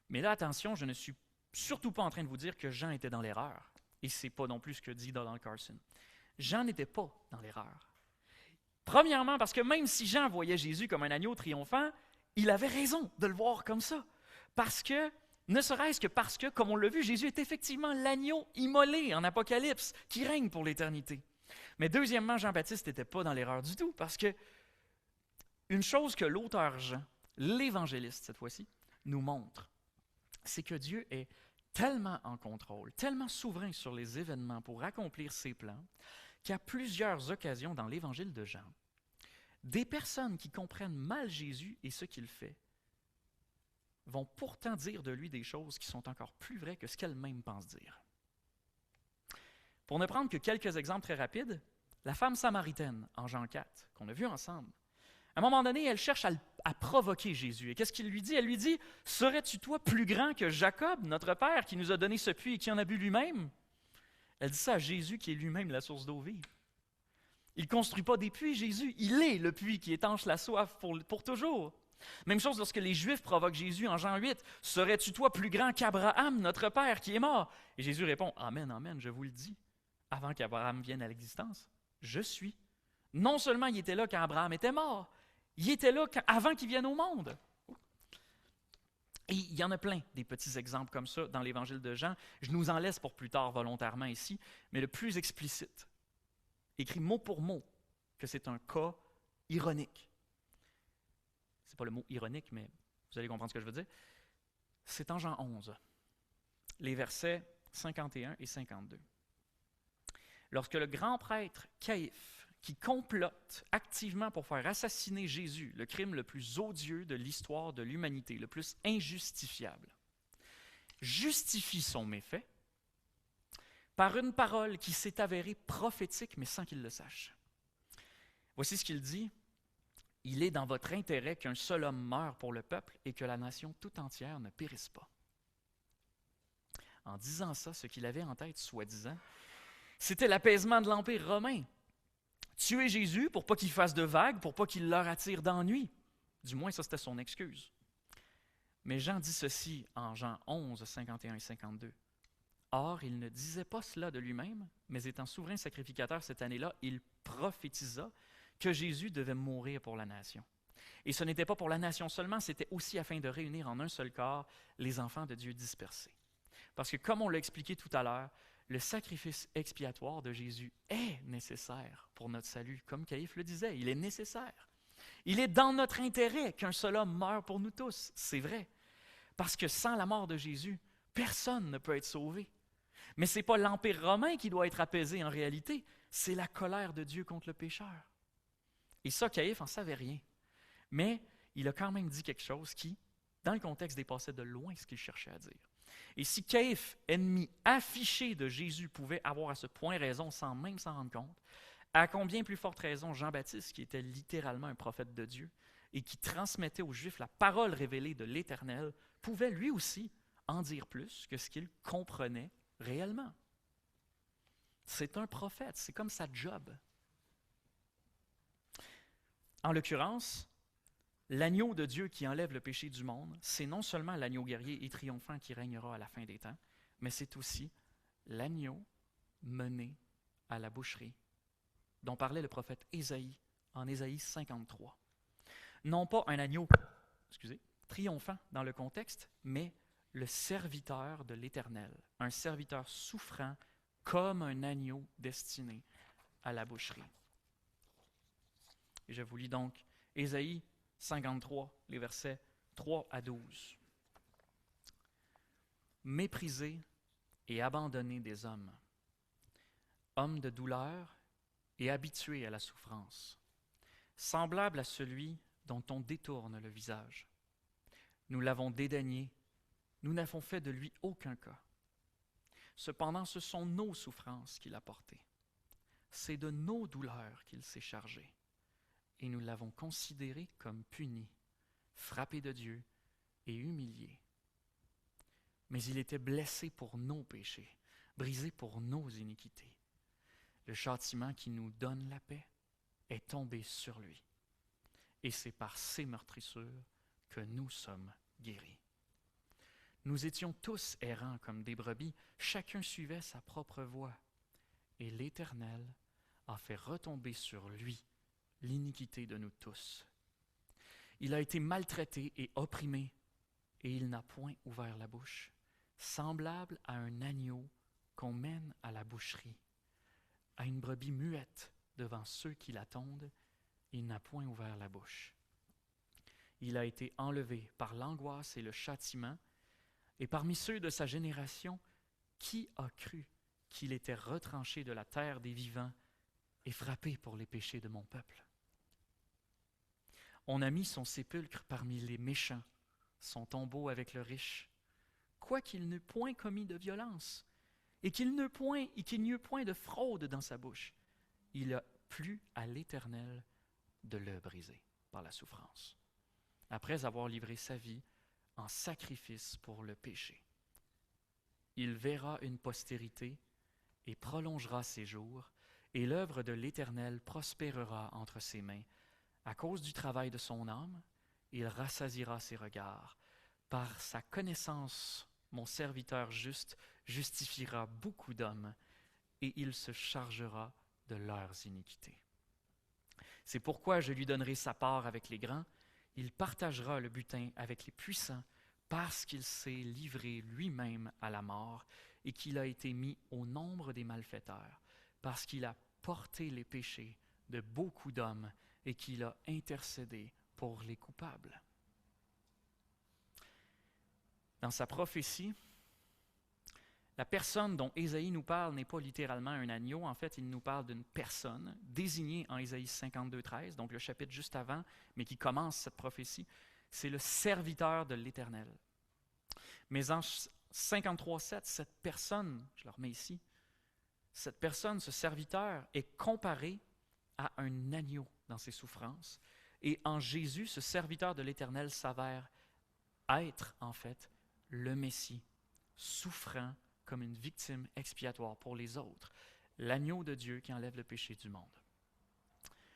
Mais là, attention, je ne suis surtout pas en train de vous dire que Jean était dans l'erreur. Et ce n'est pas non plus ce que dit Donald Carson. Jean n'était pas dans l'erreur. Premièrement, parce que même si Jean voyait Jésus comme un agneau triomphant, il avait raison de le voir comme ça. Parce que, ne serait-ce que parce que, comme on l'a vu, Jésus est effectivement l'agneau immolé en Apocalypse, qui règne pour l'éternité. Mais deuxièmement, Jean-Baptiste n'était pas dans l'erreur du tout, parce que une chose que l'auteur Jean, l'évangéliste cette fois-ci, nous montre, c'est que Dieu est tellement en contrôle, tellement souverain sur les événements pour accomplir ses plans, qu'à plusieurs occasions dans l'évangile de Jean, des personnes qui comprennent mal Jésus et ce qu'il fait vont pourtant dire de lui des choses qui sont encore plus vraies que ce qu'elles-mêmes pensent dire. Pour ne prendre que quelques exemples très rapides, la femme samaritaine en Jean 4, qu'on a vu ensemble, à un moment donné, elle cherche à provoquer Jésus. Et qu'est-ce qu'il lui dit? Elle lui dit, « Serais-tu toi plus grand que Jacob, notre père, qui nous a donné ce puits et qui en a bu lui-même? » Elle dit ça à Jésus, qui est lui-même la source d'eau vive. Il ne construit pas des puits, Jésus. Il est le puits qui étanche la soif pour toujours. Même chose lorsque les Juifs provoquent Jésus en Jean 8. « Serais-tu toi plus grand qu'Abraham, notre père, qui est mort? » Et Jésus répond, « Amen, amen, je vous le dis. Avant qu'Abraham vienne à l'existence, je suis. » Non seulement il était là quand Abraham était mort, il était là avant qu'il vienne au monde. Et il y en a plein des petits exemples comme ça dans l'Évangile de Jean. Je nous en laisse pour plus tard volontairement ici, mais le plus explicite, écrit mot pour mot, que c'est un cas ironique. Ce n'est pas le mot ironique, mais vous allez comprendre ce que je veux dire. C'est en Jean 11, les versets 51 et 52. Lorsque le grand prêtre Caïphe, qui complote activement pour faire assassiner Jésus, le crime le plus odieux de l'histoire de l'humanité, le plus injustifiable, justifie son méfait par une parole qui s'est avérée prophétique, mais sans qu'il le sache. Voici ce qu'il dit. « Il est dans votre intérêt qu'un seul homme meure pour le peuple et que la nation tout entière ne périsse pas. » En disant ça, ce qu'il avait en tête, soi-disant, c'était l'apaisement de l'Empire romain. Tuer Jésus pour pas qu'il fasse de vagues, pour pas qu'il leur attire d'ennui. Du moins, ça, c'était son excuse. Mais Jean dit ceci en Jean 11, 51 et 52. « Or, il ne disait pas cela de lui-même, mais étant souverain sacrificateur cette année-là, il prophétisa que Jésus devait mourir pour la nation. Et ce n'était pas pour la nation seulement, c'était aussi afin de réunir en un seul corps les enfants de Dieu dispersés. Parce que, comme on l'a expliqué tout à l'heure, le sacrifice expiatoire de Jésus est nécessaire pour notre salut. Comme Caïphe le disait, il est nécessaire. Il est dans notre intérêt qu'un seul homme meure pour nous tous, c'est vrai. Parce que sans la mort de Jésus, personne ne peut être sauvé. Mais ce n'est pas l'Empire romain qui doit être apaisé en réalité, c'est la colère de Dieu contre le pécheur. Et ça, Caïphe n'en savait rien. Mais il a quand même dit quelque chose qui, dans le contexte, dépassait de loin ce qu'il cherchait à dire. Et si Caïphe, ennemi affiché de Jésus, pouvait avoir à ce point raison sans même s'en rendre compte, à combien plus forte raison Jean-Baptiste, qui était littéralement un prophète de Dieu et qui transmettait aux Juifs la parole révélée de l'Éternel, pouvait lui aussi en dire plus que ce qu'il comprenait réellement. C'est un prophète, c'est comme sa job. En l'occurrence, l'agneau de Dieu qui enlève le péché du monde, c'est non seulement l'agneau guerrier et triomphant qui régnera à la fin des temps, mais c'est aussi l'agneau mené à la boucherie, dont parlait le prophète Ésaïe en Ésaïe 53. Non pas un agneau, triomphant dans le contexte, mais le serviteur de l'Éternel, un serviteur souffrant comme un agneau destiné à la boucherie. Et je vous lis donc Ésaïe 53, les versets 3 à 12. Méprisé et abandonné des hommes, homme de douleur et habitué à la souffrance, semblable à celui dont on détourne le visage. Nous l'avons dédaigné, nous n'avons fait de lui aucun cas. Cependant, ce sont nos souffrances qu'il a portées. C'est de nos douleurs qu'il s'est chargé. Et nous l'avons considéré comme puni, frappé de Dieu et humilié. Mais il était blessé pour nos péchés, brisé pour nos iniquités. Le châtiment qui nous donne la paix est tombé sur lui. Et c'est par ses meurtrissures que nous sommes guéris. Nous étions tous errants comme des brebis, chacun suivait sa propre voie. Et l'Éternel a fait retomber sur lui l'iniquité de nous tous. Il a été maltraité et opprimé, et il n'a point ouvert la bouche, semblable à un agneau qu'on mène à la boucherie, à une brebis muette devant ceux qui l'attendent, il n'a point ouvert la bouche. Il a été enlevé par l'angoisse et le châtiment, et parmi ceux de sa génération, qui a cru qu'il était retranché de la terre des vivants et frappé pour les péchés de mon peuple? On a mis son sépulcre parmi les méchants, son tombeau avec le riche, quoiqu'il n'eût point commis de violence, et qu'il n'y eût point de fraude dans sa bouche. Il a plu à l'Éternel de le briser par la souffrance, après avoir livré sa vie en sacrifice pour le péché. Il verra une postérité et prolongera ses jours, et l'œuvre de l'Éternel prospérera entre ses mains. À cause du travail de son âme, il rassasiera ses regards. Par sa connaissance, mon serviteur juste justifiera beaucoup d'hommes, et il se chargera de leurs iniquités. C'est pourquoi je lui donnerai sa part avec les grands, il partagera le butin avec les puissants, parce qu'il s'est livré lui-même à la mort, et qu'il a été mis au nombre des malfaiteurs, parce qu'il a porté les péchés de beaucoup d'hommes, et qu'il a intercédé pour les coupables. Dans sa prophétie, la personne dont Ésaïe nous parle n'est pas littéralement un agneau. En fait, il nous parle d'une personne désignée en Ésaïe 52, 13, donc le chapitre juste avant, mais qui commence cette prophétie. C'est le serviteur de l'Éternel. Mais en 53, 7, cette personne, je le remets ici, cette personne, ce serviteur, est comparé à un agneau dans ses souffrances. Et en Jésus, ce serviteur de l'Éternel s'avère être, en fait, le Messie, souffrant comme une victime expiatoire pour les autres, l'agneau de Dieu qui enlève le péché du monde.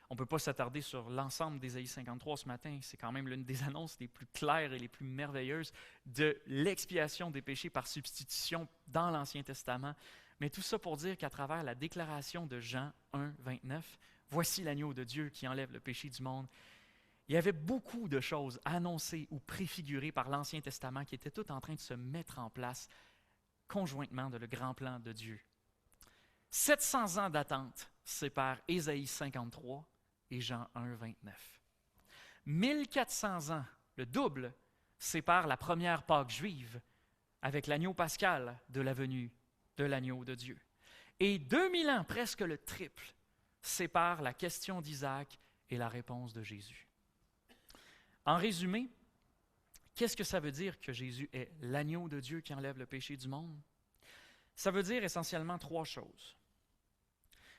On ne peut pas s'attarder sur l'ensemble d'Ésaïe 53 ce matin, c'est quand même l'une des annonces les plus claires et les plus merveilleuses de l'expiation des péchés par substitution dans l'Ancien Testament. Mais tout ça pour dire qu'à travers la déclaration de Jean 1, 29, « Voici l'agneau de Dieu qui enlève le péché du monde », il y avait beaucoup de choses annoncées ou préfigurées par l'Ancien Testament qui étaient toutes en train de se mettre en place conjointement dans le grand plan de Dieu. 700 ans d'attente séparent Ésaïe 53 et Jean 1, 29. 1400 ans, le double, sépare la première Pâque juive avec l'agneau pascal de la venue de l'agneau de Dieu. Et 2000 ans, presque le triple, sépare la question d'Isaac et la réponse de Jésus. En résumé, qu'est-ce que ça veut dire que Jésus est l'agneau de Dieu qui enlève le péché du monde? Ça veut dire essentiellement 3 choses.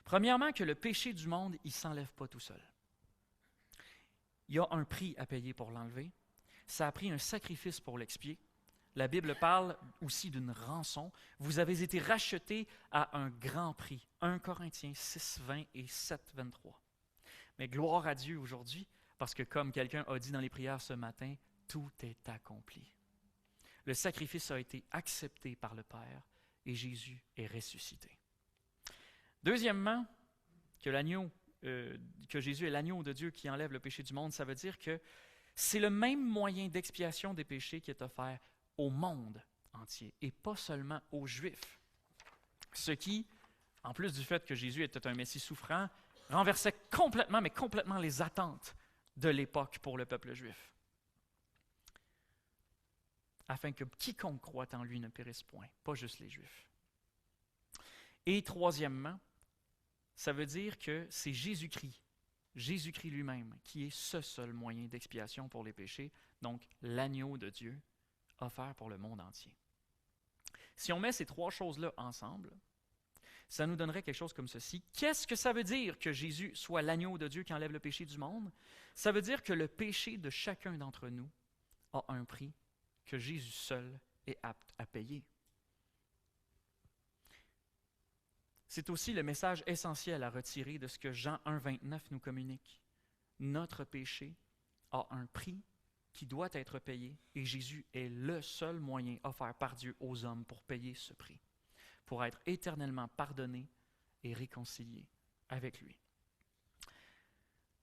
Premièrement, que le péché du monde, il ne s'enlève pas tout seul. Il y a un prix à payer pour l'enlever. Ça a pris un sacrifice pour l'expier. La Bible parle aussi d'une rançon. Vous avez été rachetés à un grand prix. 1 Corinthiens 6, 20 et 7, 23. Mais gloire à Dieu aujourd'hui, parce que comme quelqu'un a dit dans les prières ce matin, tout est accompli. Le sacrifice a été accepté par le Père et Jésus est ressuscité. Deuxièmement, que Jésus est l'agneau de Dieu qui enlève le péché du monde, ça veut dire que c'est le même moyen d'expiation des péchés qui est offert au monde entier et pas seulement aux Juifs. Ce qui, en plus du fait que Jésus était un Messie souffrant, renversait complètement, mais complètement les attentes de l'époque pour le peuple juif. Afin que quiconque croit en lui ne périsse point, pas juste les Juifs. Et troisièmement, ça veut dire que c'est Jésus-Christ lui-même, qui est ce seul moyen d'expiation pour les péchés, donc l'agneau de Dieu, offert pour le monde entier. Si on met ces 3 choses-là ensemble, ça nous donnerait quelque chose comme ceci. Qu'est-ce que ça veut dire que Jésus soit l'agneau de Dieu qui enlève le péché du monde? Ça veut dire que le péché de chacun d'entre nous a un prix que Jésus seul est apte à payer. C'est aussi le message essentiel à retirer de ce que Jean 1, 29 nous communique. Notre péché a un prix qui doit être payé et Jésus est le seul moyen offert par Dieu aux hommes pour payer ce prix, pour être éternellement pardonné et réconcilié avec lui.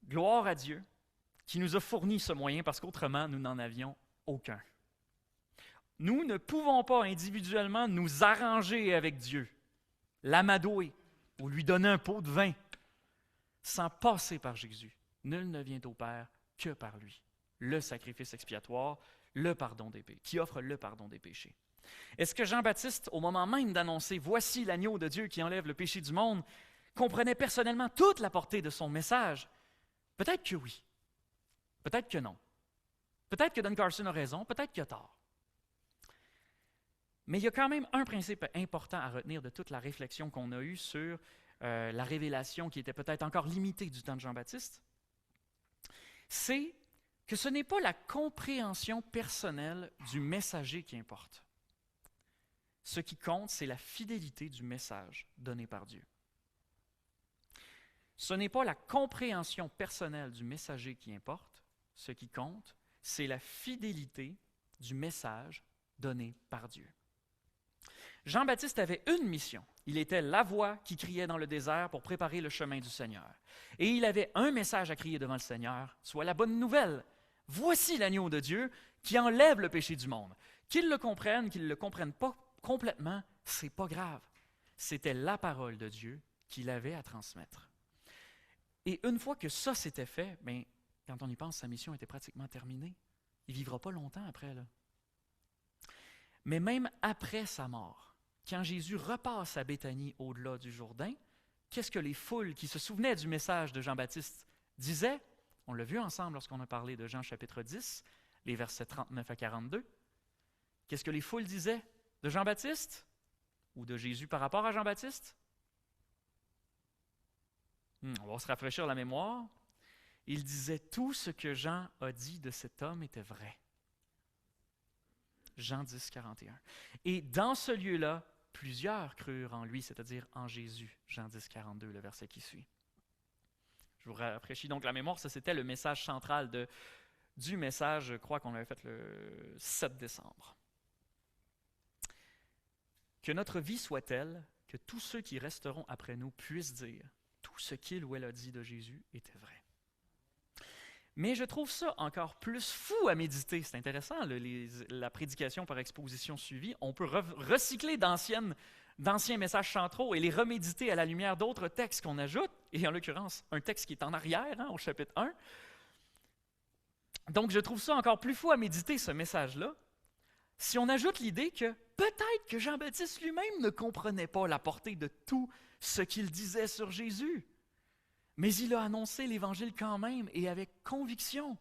Gloire à Dieu qui nous a fourni ce moyen parce qu'autrement nous n'en avions aucun. Nous ne pouvons pas individuellement nous arranger avec Dieu, l'amadouer ou lui donner un pot de vin sans passer par Jésus. Nul ne vient au Père que par lui. Le sacrifice expiatoire, le pardon des péchés, qui offre le pardon des péchés. Est-ce que Jean-Baptiste, au moment même d'annoncer « Voici l'agneau de Dieu qui enlève le péché du monde », comprenait personnellement toute la portée de son message? Peut-être que oui. Peut-être que non. Peut-être que Don Carson a raison, peut-être qu'il a tort. Mais il y a quand même un principe important à retenir de toute la réflexion qu'on a eue sur la révélation qui était peut-être encore limitée du temps de Jean-Baptiste. C'est que ce n'est pas la compréhension personnelle du messager qui importe. Ce qui compte, c'est la fidélité du message donné par Dieu. Ce n'est pas la compréhension personnelle du messager qui importe. Ce qui compte, c'est la fidélité du message donné par Dieu. Jean-Baptiste avait une mission. Il était la voix qui criait dans le désert pour préparer le chemin du Seigneur. Et il avait un message à crier devant le Seigneur, soit la bonne nouvelle. Voici l'agneau de Dieu qui enlève le péché du monde. Qu'ils le comprennent, qu'ils ne le comprennent pas complètement, c'est pas grave. C'était la parole de Dieu qu'il avait à transmettre. Et une fois que ça s'était fait, bien, quand on y pense, sa mission était pratiquement terminée. Il ne vivra pas longtemps après, là. Mais même après sa mort, quand Jésus repasse à Béthanie au-delà du Jourdain, qu'est-ce que les foules qui se souvenaient du message de Jean-Baptiste disaient? On l'a vu ensemble lorsqu'on a parlé de Jean chapitre 10, les versets 39 à 42. Qu'est-ce que les foules disaient de Jean-Baptiste ou de Jésus par rapport à Jean-Baptiste? On va se rafraîchir la mémoire. Il disait tout ce que Jean a dit de cet homme était vrai. Jean 10, 41. Et dans ce lieu-là, plusieurs crurent en lui, c'est-à-dire en Jésus. Jean 10, 42, le verset qui suit. Je vous rafraîchis donc la mémoire, ça c'était le message central du message, je crois qu'on l'avait fait le 7 décembre. Que notre vie soit telle que tous ceux qui resteront après nous puissent dire tout ce qu'il ou elle a dit de Jésus était vrai. Mais je trouve ça encore plus fou à méditer. C'est intéressant, la prédication par exposition suivie. On peut recycler d'anciens messages centraux et les reméditer à la lumière d'autres textes qu'on ajoute, et en l'occurrence, un texte qui est en arrière, au chapitre 1. Donc, je trouve ça encore plus fou à méditer, ce message-là, si on ajoute l'idée que peut-être que Jean-Baptiste lui-même ne comprenait pas la portée de tout ce qu'il disait sur Jésus. Mais il a annoncé l'Évangile quand même et avec conviction.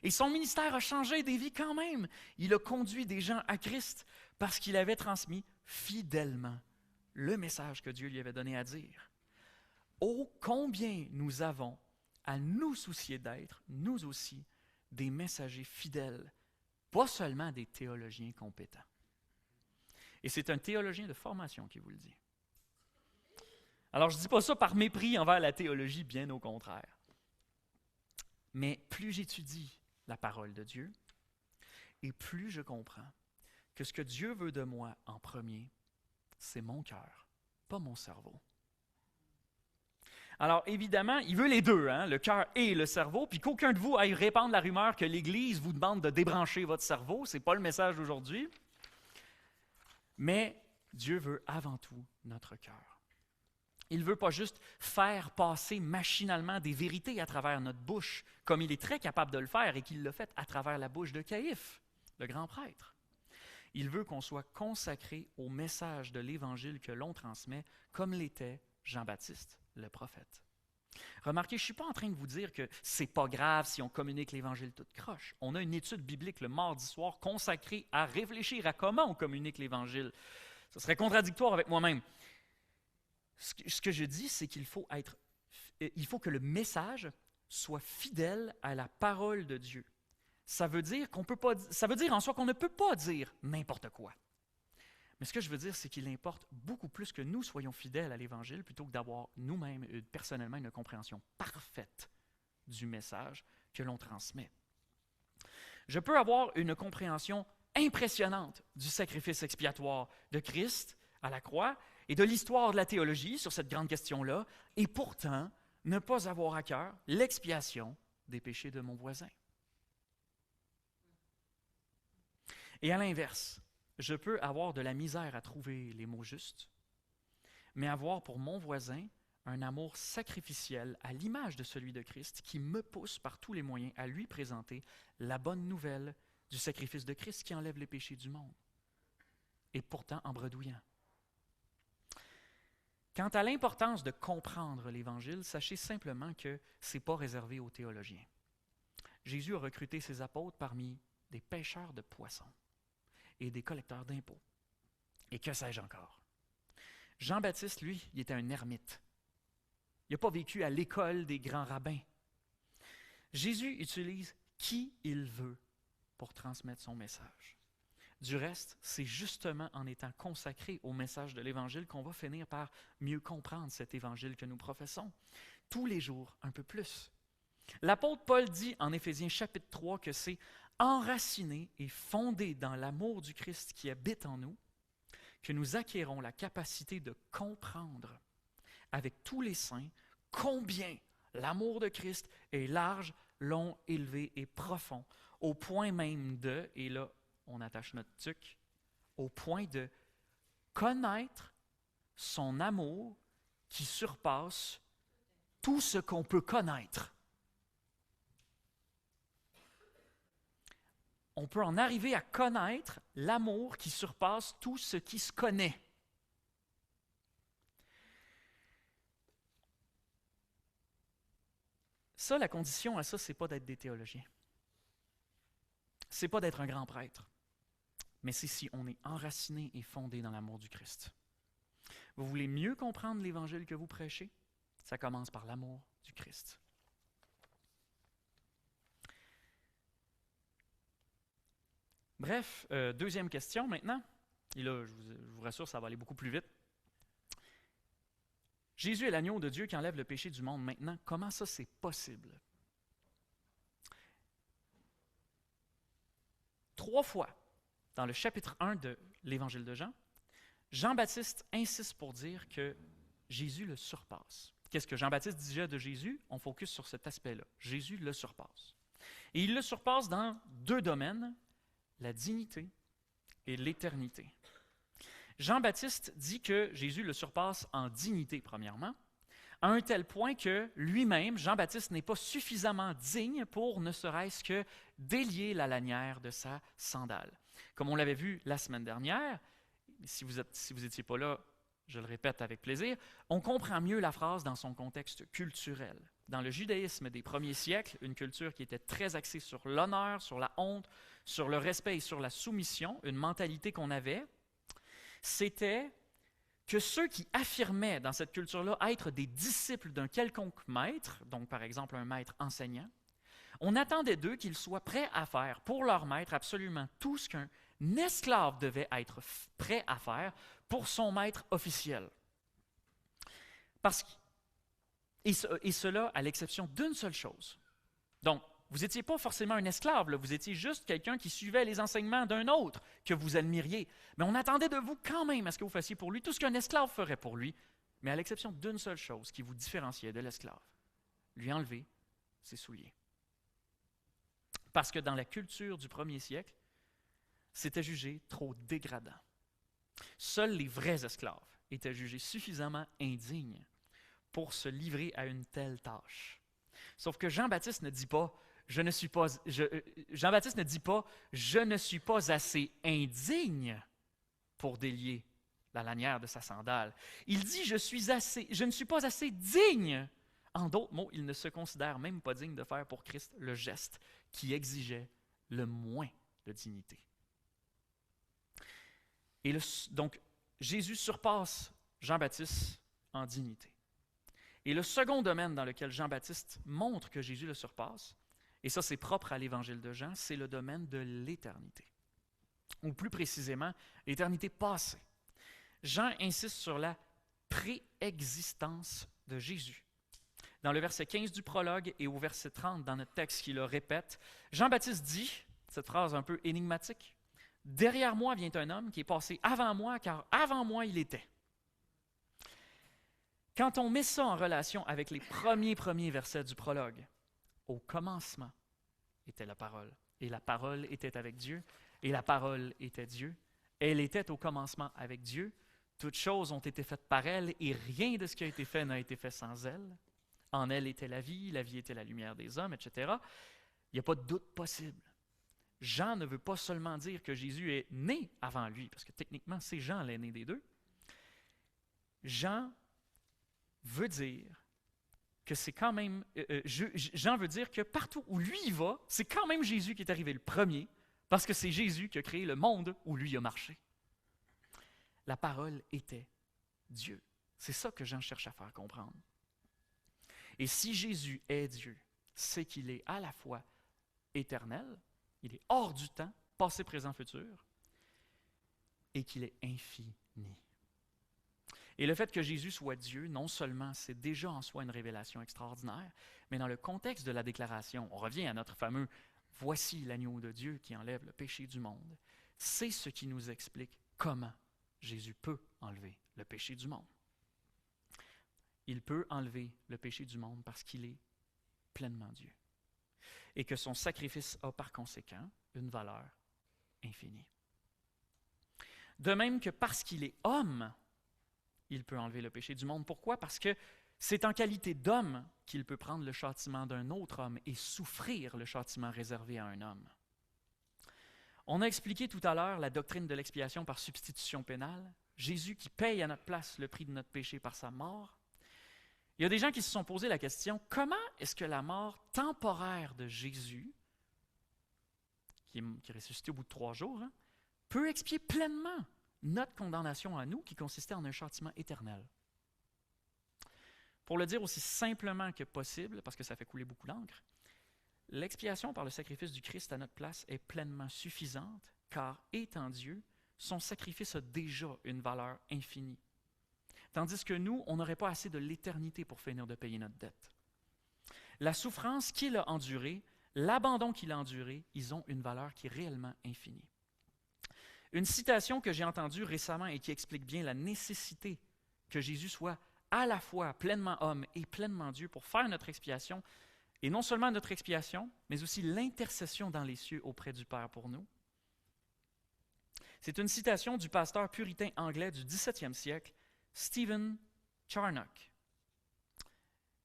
Et son ministère a changé des vies quand même. Il a conduit des gens à Christ parce qu'il avait transmis fidèlement le message que Dieu lui avait donné à dire. Oh, combien nous avons à nous soucier d'être, nous aussi, des messagers fidèles, pas seulement des théologiens compétents. Et c'est un théologien de formation qui vous le dit. Alors, je ne dis pas ça par mépris envers la théologie, bien au contraire. Mais plus j'étudie la parole de Dieu, et plus je comprends que ce que Dieu veut de moi en premier, c'est mon cœur, pas mon cerveau. Alors, évidemment, il veut les deux, hein, le cœur et le cerveau, puis qu'aucun de vous aille répandre la rumeur que l'Église vous demande de débrancher votre cerveau. Ce n'est pas le message d'aujourd'hui. Mais Dieu veut avant tout notre cœur. Il ne veut pas juste faire passer machinalement des vérités à travers notre bouche, comme il est très capable de le faire et qu'il l'a fait à travers la bouche de Caïphe, le grand prêtre. Il veut qu'on soit consacré au message de l'Évangile que l'on transmet, comme l'était Jean-Baptiste, le prophète. Remarquez, je ne suis pas en train de vous dire que c'est pas grave si on communique l'Évangile toute croche. On a une étude biblique le mardi soir consacrée à réfléchir à comment on communique l'Évangile. Ce serait contradictoire avec moi-même. Ce que je dis, c'est qu'il faut que le message soit fidèle à la parole de Dieu. Ça veut dire en soi qu'on ne peut pas dire n'importe quoi. Mais ce que je veux dire, c'est qu'il importe beaucoup plus que nous soyons fidèles à l'Évangile plutôt que d'avoir nous-mêmes, personnellement, une compréhension parfaite du message que l'on transmet. Je peux avoir une compréhension impressionnante du sacrifice expiatoire de Christ à la croix et de l'histoire de la théologie sur cette grande question-là, et pourtant ne pas avoir à cœur l'expiation des péchés de mon voisin. Et à l'inverse, je peux avoir de la misère à trouver les mots justes, mais avoir pour mon voisin un amour sacrificiel à l'image de celui de Christ qui me pousse par tous les moyens à lui présenter la bonne nouvelle du sacrifice de Christ qui enlève les péchés du monde, et pourtant en bredouillant. Quant à l'importance de comprendre l'Évangile, sachez simplement que ce n'est pas réservé aux théologiens. Jésus a recruté ses apôtres parmi des pêcheurs de poissons et des collecteurs d'impôts. Et que sais-je encore? Jean-Baptiste, lui, il était un ermite. Il n'a pas vécu à l'école des grands rabbins. Jésus utilise qui il veut pour transmettre son message. Du reste, c'est justement en étant consacré au message de l'Évangile qu'on va finir par mieux comprendre cet Évangile que nous professons. Tous les jours, un peu plus. L'apôtre Paul dit en Éphésiens chapitre 3 que c'est enracinés et fondés dans l'amour du Christ qui habite en nous, que nous acquérons la capacité de comprendre avec tous les saints combien l'amour de Christ est large, long, élevé et profond, au point même de, et là on attache notre tuque, au point de connaître son amour qui surpasse tout ce qu'on peut connaître. On peut en arriver à connaître l'amour qui surpasse tout ce qui se connaît. Ça, la condition à ça, c'est pas d'être des théologiens. C'est pas d'être un grand prêtre. Mais c'est si on est enraciné et fondé dans l'amour du Christ. Vous voulez mieux comprendre l'Évangile que vous prêchez? Ça commence par l'amour du Christ. Bref, deuxième question maintenant. Et là, je vous rassure, ça va aller beaucoup plus vite. Jésus est l'agneau de Dieu qui enlève le péché du monde. Maintenant, comment ça c'est possible? 3 fois, dans le chapitre 1 de l'Évangile de Jean, Jean-Baptiste insiste pour dire que Jésus le surpasse. Qu'est-ce que Jean-Baptiste disait de Jésus? On focus sur cet aspect-là. Jésus le surpasse. Et il le surpasse dans 2 domaines, la dignité et l'éternité. Jean-Baptiste dit que Jésus le surpasse en dignité, premièrement, à un tel point que lui-même, Jean-Baptiste, n'est pas suffisamment digne pour ne serait-ce que délier la lanière de sa sandale. Comme on l'avait vu la semaine dernière, si vous n'étiez pas là, je le répète avec plaisir, on comprend mieux la phrase dans son contexte culturel. Dans le judaïsme des premiers siècles, une culture qui était très axée sur l'honneur, sur la honte, sur le respect et sur la soumission, une mentalité qu'on avait, c'était que ceux qui affirmaient dans cette culture-là être des disciples d'un quelconque maître, donc par exemple un maître enseignant, on attendait d'eux qu'ils soient prêts à faire pour leur maître absolument tout ce qu'un esclave devait être prêt à faire pour son maître officiel. Et cela à l'exception d'une seule chose. Donc, vous n'étiez pas forcément un esclave, là, vous étiez juste quelqu'un qui suivait les enseignements d'un autre que vous admiriez. Mais on attendait de vous quand même à ce que vous fassiez pour lui tout ce qu'un esclave ferait pour lui, mais à l'exception d'une seule chose qui vous différenciait de l'esclave, lui enlever ses souliers. Parce que dans la culture du premier siècle, c'était jugé trop dégradant. Seuls les vrais esclaves étaient jugés suffisamment indignes pour se livrer à une telle tâche. Sauf que Jean-Baptiste ne dit pas je ne suis pas assez indigne pour délier la lanière de sa sandale. Il dit je ne suis pas assez digne. En d'autres mots, il ne se considère même pas digne de faire pour Christ le geste qui exigeait le moins de dignité. Et donc, Jésus surpasse Jean-Baptiste en dignité. Et le second domaine dans lequel Jean-Baptiste montre que Jésus le surpasse, et ça c'est propre à l'évangile de Jean, c'est le domaine de l'éternité. Ou plus précisément, l'éternité passée. Jean insiste sur la préexistence de Jésus. Dans le verset 15 du prologue et au verset 30 dans notre texte qui le répète, Jean-Baptiste dit, cette phrase un peu énigmatique, « Derrière moi vient un homme qui est passé avant moi, car avant moi il était. » Quand on met ça en relation avec les premiers versets du prologue, au commencement était la parole, et la parole était avec Dieu, et la parole était Dieu. Elle était au commencement avec Dieu. Toutes choses ont été faites par elle, et rien de ce qui a été fait n'a été fait sans elle. En elle était la vie était la lumière des hommes, etc. Il n'y a pas de doute possible. Jean ne veut pas seulement dire que Jésus est né avant lui, parce que techniquement, c'est Jean l'aîné des deux. Jean veut dire que c'est quand même... Jean veut dire que partout où lui y va, c'est quand même Jésus qui est arrivé le premier, parce que c'est Jésus qui a créé le monde où lui a marché. La parole était Dieu. C'est ça que Jean cherche à faire comprendre. Et si Jésus est Dieu, c'est qu'il est à la fois éternel, il est hors du temps, passé, présent, futur, et qu'il est infini. Et le fait que Jésus soit Dieu, non seulement c'est déjà en soi une révélation extraordinaire, mais dans le contexte de la déclaration, on revient à notre fameux « Voici l'agneau de Dieu qui enlève le péché du monde », c'est ce qui nous explique comment Jésus peut enlever le péché du monde. Il peut enlever le péché du monde parce qu'il est pleinement Dieu. Et que son sacrifice a par conséquent une valeur infinie. De même que parce qu'il est homme, il peut enlever le péché du monde. Pourquoi? Parce que c'est en qualité d'homme qu'il peut prendre le châtiment d'un autre homme et souffrir le châtiment réservé à un homme. On a expliqué tout à l'heure la doctrine de l'expiation par substitution pénale. Jésus qui paye à notre place le prix de notre péché par sa mort. Il y a des gens qui se sont posé la question, comment est-ce que la mort temporaire de Jésus, qui est ressuscité au bout de 3 jours, peut expier pleinement notre condamnation à nous qui consistait en un châtiment éternel? Pour le dire aussi simplement que possible, parce que ça fait couler beaucoup d'encre, l'expiation par le sacrifice du Christ à notre place est pleinement suffisante, car étant Dieu, son sacrifice a déjà une valeur infinie. Tandis que nous, on n'aurait pas assez de l'éternité pour finir de payer notre dette. La souffrance qu'il a endurée, l'abandon qu'il a enduré, ils ont une valeur qui est réellement infinie. Une citation que j'ai entendue récemment et qui explique bien la nécessité que Jésus soit à la fois pleinement homme et pleinement Dieu pour faire notre expiation, et non seulement notre expiation, mais aussi l'intercession dans les cieux auprès du Père pour nous. C'est une citation du pasteur puritain anglais du XVIIe siècle, Stephen Charnock.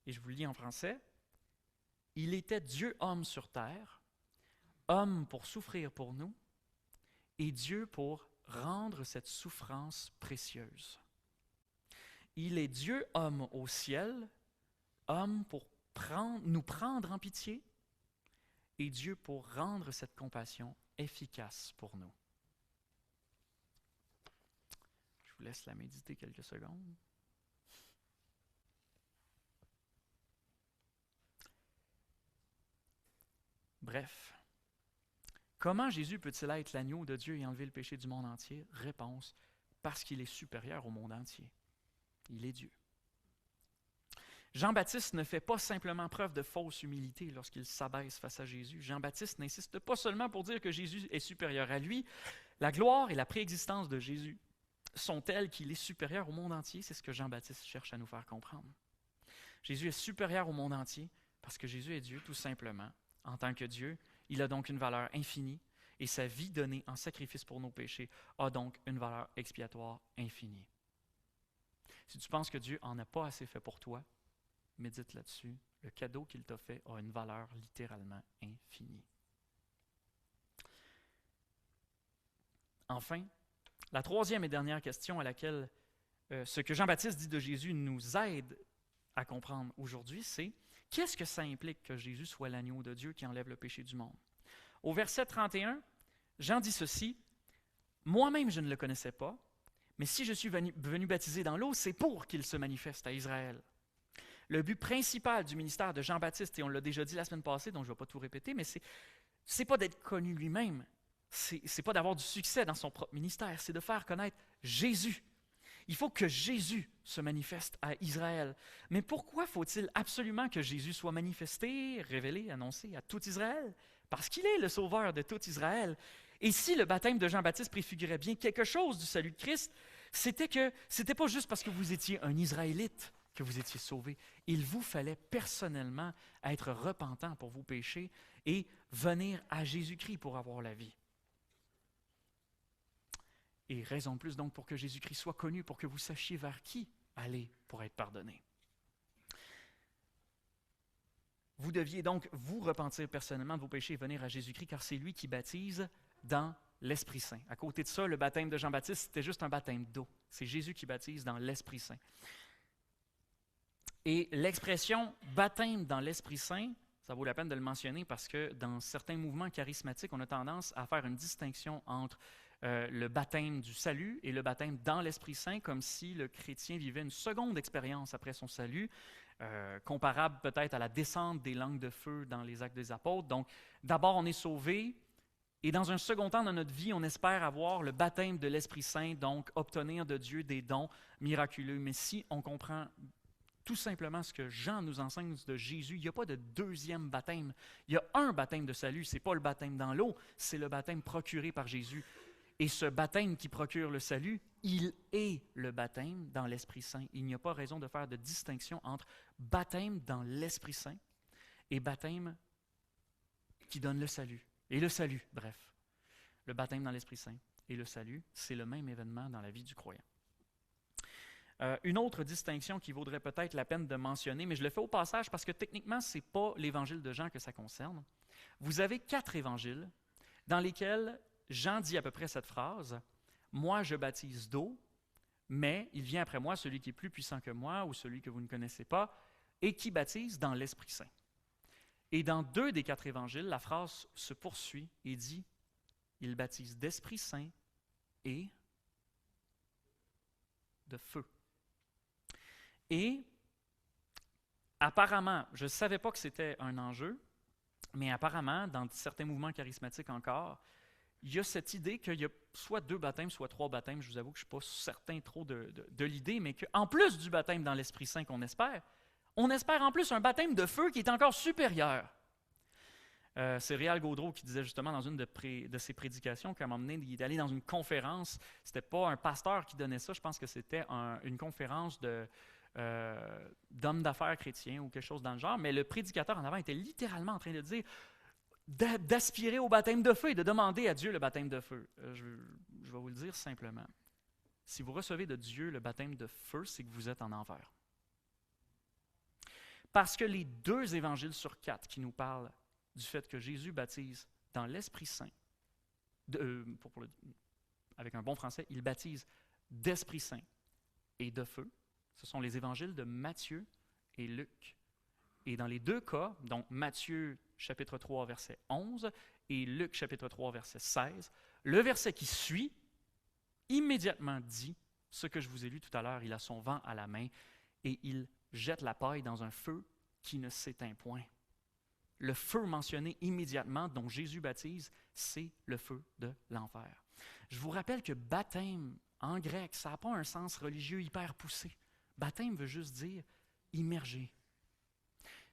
et je vous le lis en français, « Il était Dieu homme sur terre, homme pour souffrir pour nous, et Dieu pour rendre cette souffrance précieuse. Il est Dieu homme au ciel, homme pour nous prendre en pitié, et Dieu pour rendre cette compassion efficace pour nous. » Je vous laisse la méditer quelques secondes. Bref, comment Jésus peut-il être l'agneau de Dieu et enlever le péché du monde entier? Réponse, parce qu'il est supérieur au monde entier. Il est Dieu. Jean-Baptiste ne fait pas simplement preuve de fausse humilité lorsqu'il s'abaisse face à Jésus. Jean-Baptiste n'insiste pas seulement pour dire que Jésus est supérieur à lui. La gloire et la préexistence de Jésus sont telles qu'il est supérieur au monde entier. C'est ce que Jean-Baptiste cherche à nous faire comprendre. Jésus est supérieur au monde entier parce que Jésus est Dieu tout simplement. En tant que Dieu, il a donc une valeur infinie et sa vie donnée en sacrifice pour nos péchés a donc une valeur expiatoire infinie. Si tu penses que Dieu n'en a pas assez fait pour toi, médite là-dessus. Le cadeau qu'il t'a fait a une valeur littéralement infinie. Enfin, la troisième et dernière question à laquelle ce que Jean-Baptiste dit de Jésus nous aide à comprendre aujourd'hui, c'est qu'est-ce que ça implique que Jésus soit l'agneau de Dieu qui enlève le péché du monde? Au verset 31, Jean dit ceci, « Moi-même je ne le connaissais pas, mais si je suis venu baptiser dans l'eau, c'est pour qu'il se manifeste à Israël. » Le but principal du ministère de Jean-Baptiste, et on l'a déjà dit la semaine passée, donc je ne vais pas tout répéter, mais c'est pas d'être connu lui-même, c'est pas d'avoir du succès dans son propre ministère, c'est de faire connaître Jésus. Il faut que Jésus se manifeste à Israël. Mais pourquoi faut-il absolument que Jésus soit manifesté, révélé, annoncé à tout Israël? Parce qu'il est le sauveur de tout Israël. Et si le baptême de Jean-Baptiste préfigurait bien quelque chose du salut de Christ, c'était pas juste parce que vous étiez un Israélite que vous étiez sauvé. Il vous fallait personnellement être repentant pour vos péchés et venir à Jésus-Christ pour avoir la vie. Et raison de plus donc pour que Jésus-Christ soit connu, pour que vous sachiez vers qui aller pour être pardonné. Vous deviez donc vous repentir personnellement de vos péchés et venir à Jésus-Christ, car c'est lui qui baptise dans l'Esprit Saint. À côté de ça, le baptême de Jean-Baptiste, c'était juste un baptême d'eau. C'est Jésus qui baptise dans l'Esprit Saint. Et l'expression « baptême dans l'Esprit Saint », ça vaut la peine de le mentionner parce que dans certains mouvements charismatiques, on a tendance à faire une distinction entre le baptême du salut et le baptême dans l'Esprit Saint, comme si le chrétien vivait une seconde expérience après son salut, comparable peut-être à la descente des langues de feu dans les Actes des Apôtres. Donc, d'abord, on est sauvé, et dans un second temps dans notre vie, on espère avoir le baptême de l'Esprit Saint, donc obtenir de Dieu des dons miraculeux. Mais si on comprend tout simplement ce que Jean nous enseigne de Jésus, il n'y a pas de deuxième baptême. Il y a un baptême de salut, ce n'est pas le baptême dans l'eau, c'est le baptême procuré par Jésus. Et ce baptême qui procure le salut, il est le baptême dans l'Esprit Saint. Il n'y a pas raison de faire de distinction entre baptême dans l'Esprit Saint et baptême qui donne le salut. Et le salut, bref. Le baptême dans l'Esprit Saint et le salut, c'est le même événement dans la vie du croyant. Une autre distinction qui vaudrait peut-être la peine de mentionner, mais je le fais au passage parce que techniquement, ce n'est pas l'évangile de Jean que ça concerne. Vous avez 4 évangiles dans lesquels Jean dit à peu près cette phrase, « Moi, je baptise d'eau, mais il vient après moi celui qui est plus puissant que moi ou celui que vous ne connaissez pas et qui baptise dans l'Esprit Saint. » Et dans 2 des 4 évangiles, la phrase se poursuit et dit, « Il baptise d'Esprit Saint et de feu. » Et apparemment, je ne savais pas que c'était un enjeu, mais apparemment, dans certains mouvements charismatiques encore, il y a cette idée qu'il y a soit 2 baptêmes, soit 3 baptêmes, je vous avoue que je ne suis pas certain trop de l'idée, mais qu'en plus du baptême dans l'Esprit Saint qu'on espère, on espère en plus un baptême de feu qui est encore supérieur. C'est Réal Gaudreau qui disait justement dans une de ses prédications qu'à un moment donné, il est allé dans une conférence, ce n'était pas un pasteur qui donnait ça, je pense que c'était une conférence d'hommes d'affaires chrétiens ou quelque chose dans le genre, mais le prédicateur en avant était littéralement en train de dire d'aspirer au baptême de feu et de demander à Dieu le baptême de feu. Je vais vous le dire simplement. Si vous recevez de Dieu le baptême de feu, c'est que vous êtes en enfer. Parce que les 2 évangiles sur 4 qui nous parlent du fait que Jésus baptise dans l'Esprit Saint, avec un bon français, il baptise d'Esprit Saint et de feu. Ce sont les évangiles de Matthieu et Luc. Et dans les 2 cas, donc Matthieu chapitre 3, verset 11 et Luc chapitre 3, verset 16, le verset qui suit immédiatement dit ce que je vous ai lu tout à l'heure, il a son vent à la main et il jette la paille dans un feu qui ne s'éteint point. Le feu mentionné immédiatement dont Jésus baptise, c'est le feu de l'enfer. Je vous rappelle que baptême, en grec, ça n'a pas un sens religieux hyper poussé. Baptême veut juste dire immerger.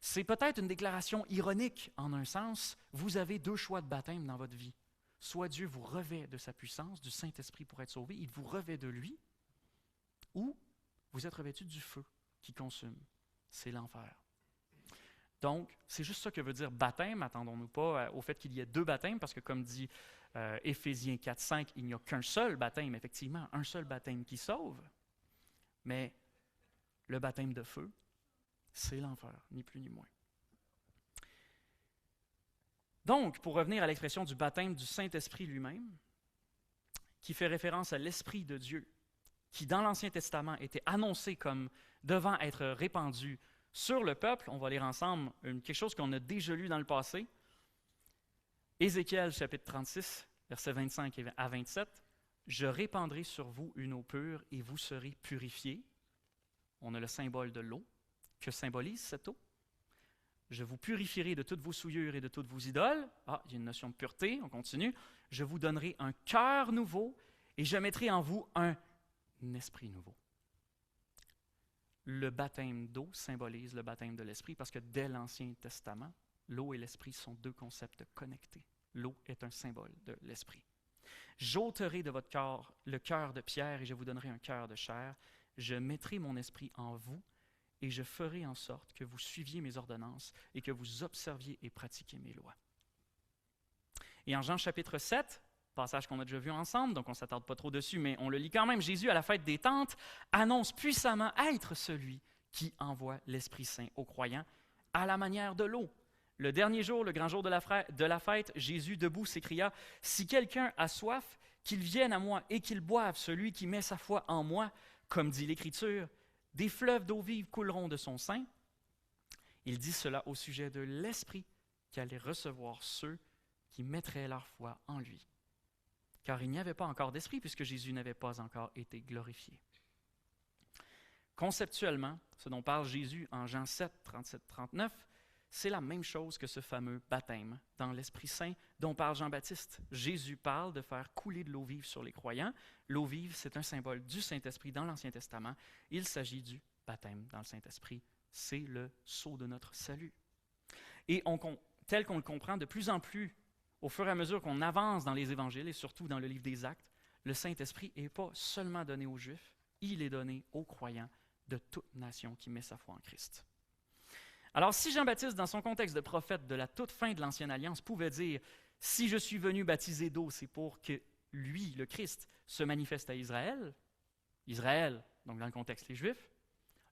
C'est peut-être une déclaration ironique en un sens. Vous avez 2 choix de baptême dans votre vie. Soit Dieu vous revêt de sa puissance, du Saint-Esprit pour être sauvé, il vous revêt de lui, ou vous êtes revêtu du feu qui consume. C'est l'enfer. Donc, c'est juste ça que veut dire baptême. Attendons-nous pas au fait qu'il y ait 2 baptêmes, parce que comme dit Éphésiens 4, 5, il n'y a qu'un seul baptême, effectivement, un seul baptême qui sauve. Mais le baptême de feu, c'est l'enfer, ni plus ni moins. Donc, pour revenir à l'expression du baptême du Saint-Esprit lui-même, qui fait référence à l'Esprit de Dieu, qui dans l'Ancien Testament était annoncé comme devant être répandu sur le peuple, on va lire ensemble quelque chose qu'on a déjà lu dans le passé. Ézéchiel chapitre 36, versets 25 à 27. « Je répandrai sur vous une eau pure et vous serez purifiés. » On a le symbole de l'eau. Que symbolise cette eau? « Je vous purifierai de toutes vos souillures et de toutes vos idoles. » Ah, il y a une notion de pureté, on continue. « Je vous donnerai un cœur nouveau et je mettrai en vous un esprit nouveau. » Le baptême d'eau symbolise le baptême de l'esprit parce que dès l'Ancien Testament, l'eau et l'esprit sont 2 concepts connectés. L'eau est un symbole de l'esprit. « J'ôterai de votre corps le cœur de pierre et je vous donnerai un cœur de chair. Je mettrai mon esprit en vous et je ferai en sorte que vous suiviez mes ordonnances et que vous observiez et pratiquiez mes lois. » Et en Jean chapitre 7, passage qu'on a déjà vu ensemble, donc on ne s'attarde pas trop dessus, mais on le lit quand même, Jésus, à la fête des Tentes, annonce puissamment être celui qui envoie l'Esprit Saint aux croyants à la manière de l'eau. Le dernier jour, le grand jour de la fête, Jésus, debout, s'écria « Si quelqu'un a soif, qu'il vienne à moi et qu'il boive, celui qui met sa foi en moi, comme dit l'Écriture, des fleuves d'eau vive couleront de son sein. » Il dit cela au sujet de l'Esprit qui allait recevoir ceux qui mettraient leur foi en lui. Car il n'y avait pas encore d'esprit puisque Jésus n'avait pas encore été glorifié. Conceptuellement, ce dont parle Jésus en Jean 7, 37-39, c'est la même chose que ce fameux baptême dans l'Esprit Saint dont parle Jean-Baptiste. Jésus parle de faire couler de l'eau vive sur les croyants. L'eau vive, c'est un symbole du Saint-Esprit dans l'Ancien Testament. Il s'agit du baptême dans le Saint-Esprit. C'est le sceau de notre salut. Et tel qu'on le comprend de plus en plus, au fur et à mesure qu'on avance dans les évangiles et surtout dans le livre des Actes, le Saint-Esprit n'est pas seulement donné aux Juifs, il est donné aux croyants de toute nation qui met sa foi en Christ. Alors, si Jean-Baptiste, dans son contexte de prophète de la toute fin de l'Ancienne Alliance, pouvait dire « Si je suis venu baptiser d'eau, c'est pour que lui, le Christ, se manifeste à Israël », Israël, donc dans le contexte les Juifs,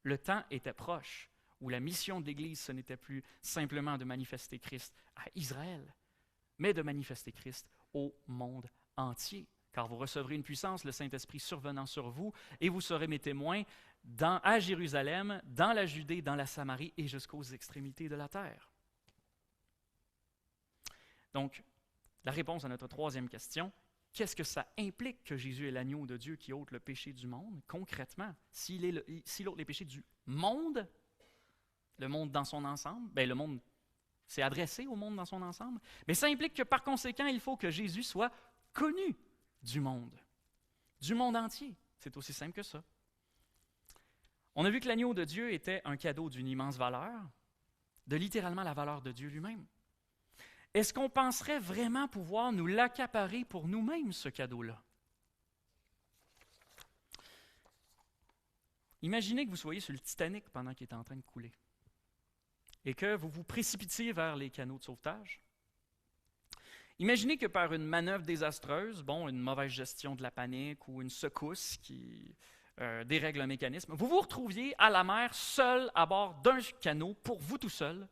le temps était proche où la mission de l'Église, ce n'était plus simplement de manifester Christ à Israël, mais de manifester Christ au monde entier. Car vous recevrez une puissance, le Saint-Esprit survenant sur vous, et vous serez mes témoins à Jérusalem, dans la Judée, dans la Samarie et jusqu'aux extrémités de la terre. Donc, la réponse à notre 3e question, qu'est-ce que ça implique que Jésus est l'agneau de Dieu qui ôte le péché du monde? Concrètement, s'il ôte les péchés du monde, le monde dans son ensemble, bien le monde c'est adressé au monde dans son ensemble, mais ça implique que par conséquent, il faut que Jésus soit connu du monde entier. C'est aussi simple que ça. On a vu que l'agneau de Dieu était un cadeau d'une immense valeur, de littéralement la valeur de Dieu lui-même. Est-ce qu'on penserait vraiment pouvoir nous l'accaparer pour nous-mêmes, ce cadeau-là? Imaginez que vous soyez sur le Titanic pendant qu'il est en train de couler et que vous vous précipitiez vers les canaux de sauvetage. Imaginez que par une manœuvre désastreuse, une mauvaise gestion de la panique ou une secousse qui dérègle le mécanisme, vous vous retrouviez à la mer seul à bord d'un canot, pour vous tout seul,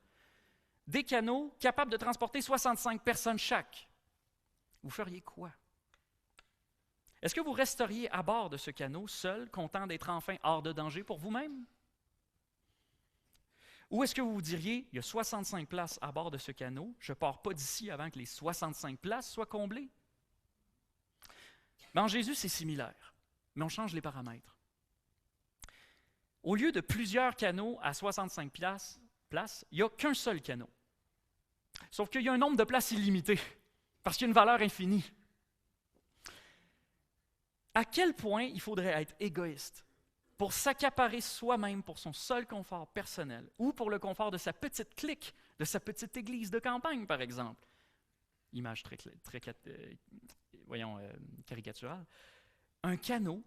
des canots capables de transporter 65 personnes chaque. Vous feriez quoi? Est-ce que vous resteriez à bord de ce canot seul, content d'être enfin hors de danger pour vous-même? Ou est-ce que vous vous diriez, il y a 65 places à bord de ce canot, je ne pars pas d'ici avant que les 65 places soient comblées? En Jésus, c'est similaire, mais on change les paramètres. Au lieu de plusieurs canots à 65 places, il n'y a qu'un seul canot. Sauf qu'il y a un nombre de places illimité, parce qu'il y a une valeur infinie. À quel point il faudrait être égoïste pour s'accaparer soi-même pour son seul confort personnel ou pour le confort de sa petite clique, de sa petite église de campagne, par exemple. Image très caricaturale. Un canot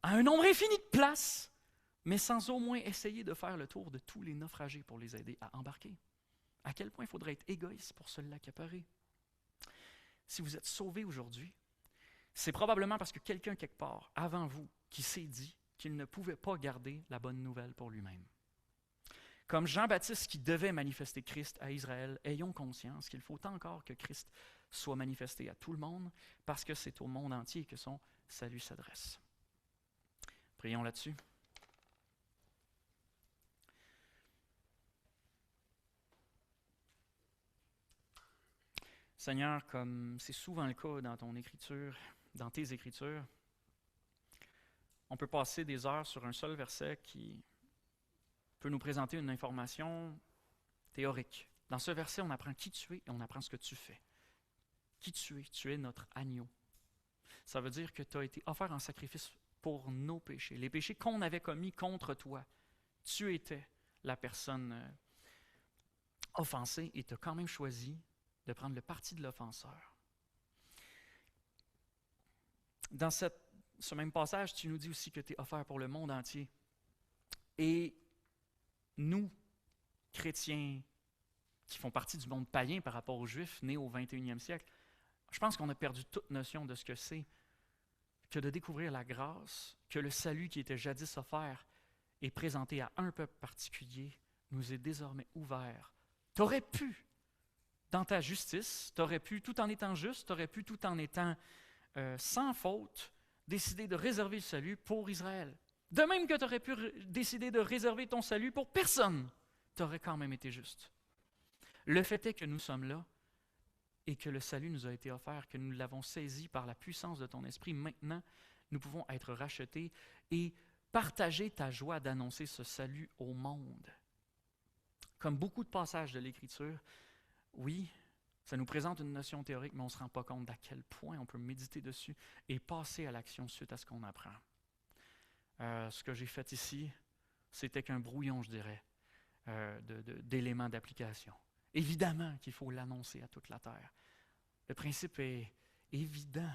a un nombre infini de places, mais sans au moins essayer de faire le tour de tous les naufragés pour les aider à embarquer. À quel point il faudrait être égoïste pour se l'accaparer? Si vous êtes sauvé aujourd'hui, c'est probablement parce que quelqu'un quelque part, avant vous, qui s'est dit qu'il ne pouvait pas garder la bonne nouvelle pour lui-même. Comme Jean-Baptiste qui devait manifester Christ à Israël, ayons conscience qu'il faut encore que Christ soit manifesté à tout le monde, parce que c'est au monde entier que son salut s'adresse. Prions là-dessus. Seigneur, comme c'est souvent le cas dans ton écriture, dans tes écritures, on peut passer des heures sur un seul verset qui peut nous présenter une information théorique. Dans ce verset, on apprend qui tu es et on apprend ce que tu fais. Qui tu es notre agneau. Ça veut dire que tu as été offert en sacrifice pour nos péchés, les péchés qu'on avait commis contre toi. Tu étais la personne offensée et tu as quand même choisi de prendre le parti de l'offenseur. Dans ce même passage, tu nous dis aussi que tu es offert pour le monde entier. Et nous, chrétiens qui font partie du monde païen par rapport aux Juifs nés au 21e siècle, je pense qu'on a perdu toute notion de ce que c'est que de découvrir la grâce, que le salut qui était jadis offert et présenté à un peuple particulier nous est désormais ouvert. Tu aurais pu, dans ta justice, tu aurais pu, tout en étant juste, tu aurais pu, tout en étant sans faute, décider de réserver le salut pour Israël. De même que tu aurais pu décider de réserver ton salut pour personne, tu aurais quand même été juste. Le fait est que nous sommes là et que le salut nous a été offert, que nous l'avons saisi par la puissance de ton esprit. Maintenant, nous pouvons être rachetés et partager ta joie d'annoncer ce salut au monde. Comme beaucoup de passages de l'Écriture, oui, ça nous présente une notion théorique, mais on ne se rend pas compte d'à quel point on peut méditer dessus et passer à l'action suite à ce qu'on apprend. Ce que j'ai fait ici, c'était qu'un brouillon, je dirais, d'éléments d'application. Évidemment qu'il faut l'annoncer à toute la terre. Le principe est évident,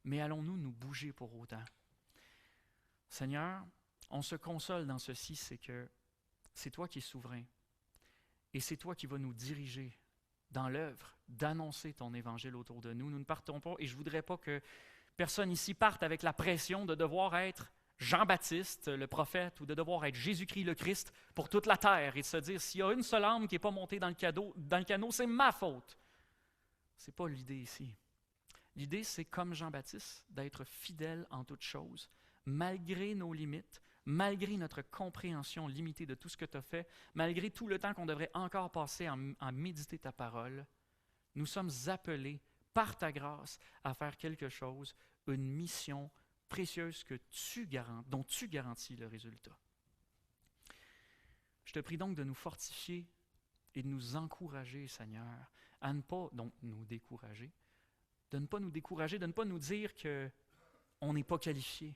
mais allons-nous nous bouger pour autant? Seigneur, on se console dans ceci, c'est que c'est toi qui es souverain et c'est toi qui vas nous diriger dans l'œuvre d'annoncer ton évangile autour de nous. Nous ne partons pas, et je ne voudrais pas que personne ici parte avec la pression de devoir être Jean-Baptiste, le prophète, ou de devoir être Jésus-Christ, le Christ, pour toute la terre, et de se dire, s'il y a une seule âme qui n'est pas montée dans le canot, c'est ma faute. Ce n'est pas l'idée ici. L'idée, c'est comme Jean-Baptiste, d'être fidèle en toutes choses, malgré nos limites, malgré notre compréhension limitée de tout ce que tu as fait, malgré tout le temps qu'on devrait encore passer à méditer ta parole, nous sommes appelés par ta grâce à faire quelque chose, une mission précieuse dont tu garantis le résultat. Je te prie donc de nous fortifier et de nous encourager, Seigneur, à ne pas donc nous décourager, de ne pas nous décourager, de ne pas nous dire qu'on n'est pas qualifié.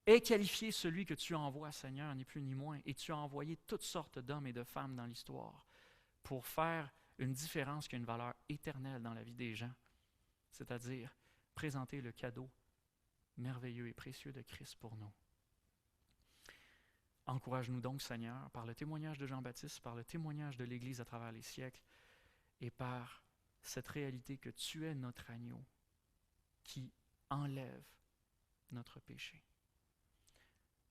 Est qualifié celui que tu envoies, Seigneur, ni plus ni moins, et tu as envoyé toutes sortes d'hommes et de femmes dans l'histoire pour faire une différence qui a une valeur éternelle dans la vie des gens, c'est-à-dire présenter le cadeau merveilleux et précieux de Christ pour nous. Encourage-nous donc, Seigneur, par le témoignage de Jean-Baptiste, par le témoignage de l'Église à travers les siècles, et par cette réalité que tu es notre agneau qui enlève notre péché.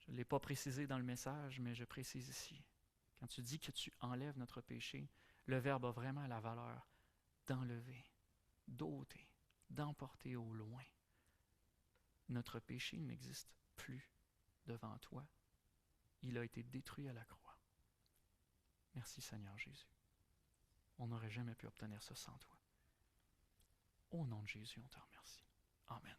Je ne l'ai pas précisé dans le message, mais je précise ici. Quand tu dis que tu enlèves notre péché, le verbe a vraiment la valeur d'enlever, d'ôter, d'emporter au loin. Notre péché n'existe plus devant toi. Il a été détruit à la croix. Merci Seigneur Jésus. On n'aurait jamais pu obtenir ça sans toi. Au nom de Jésus, on te remercie. Amen.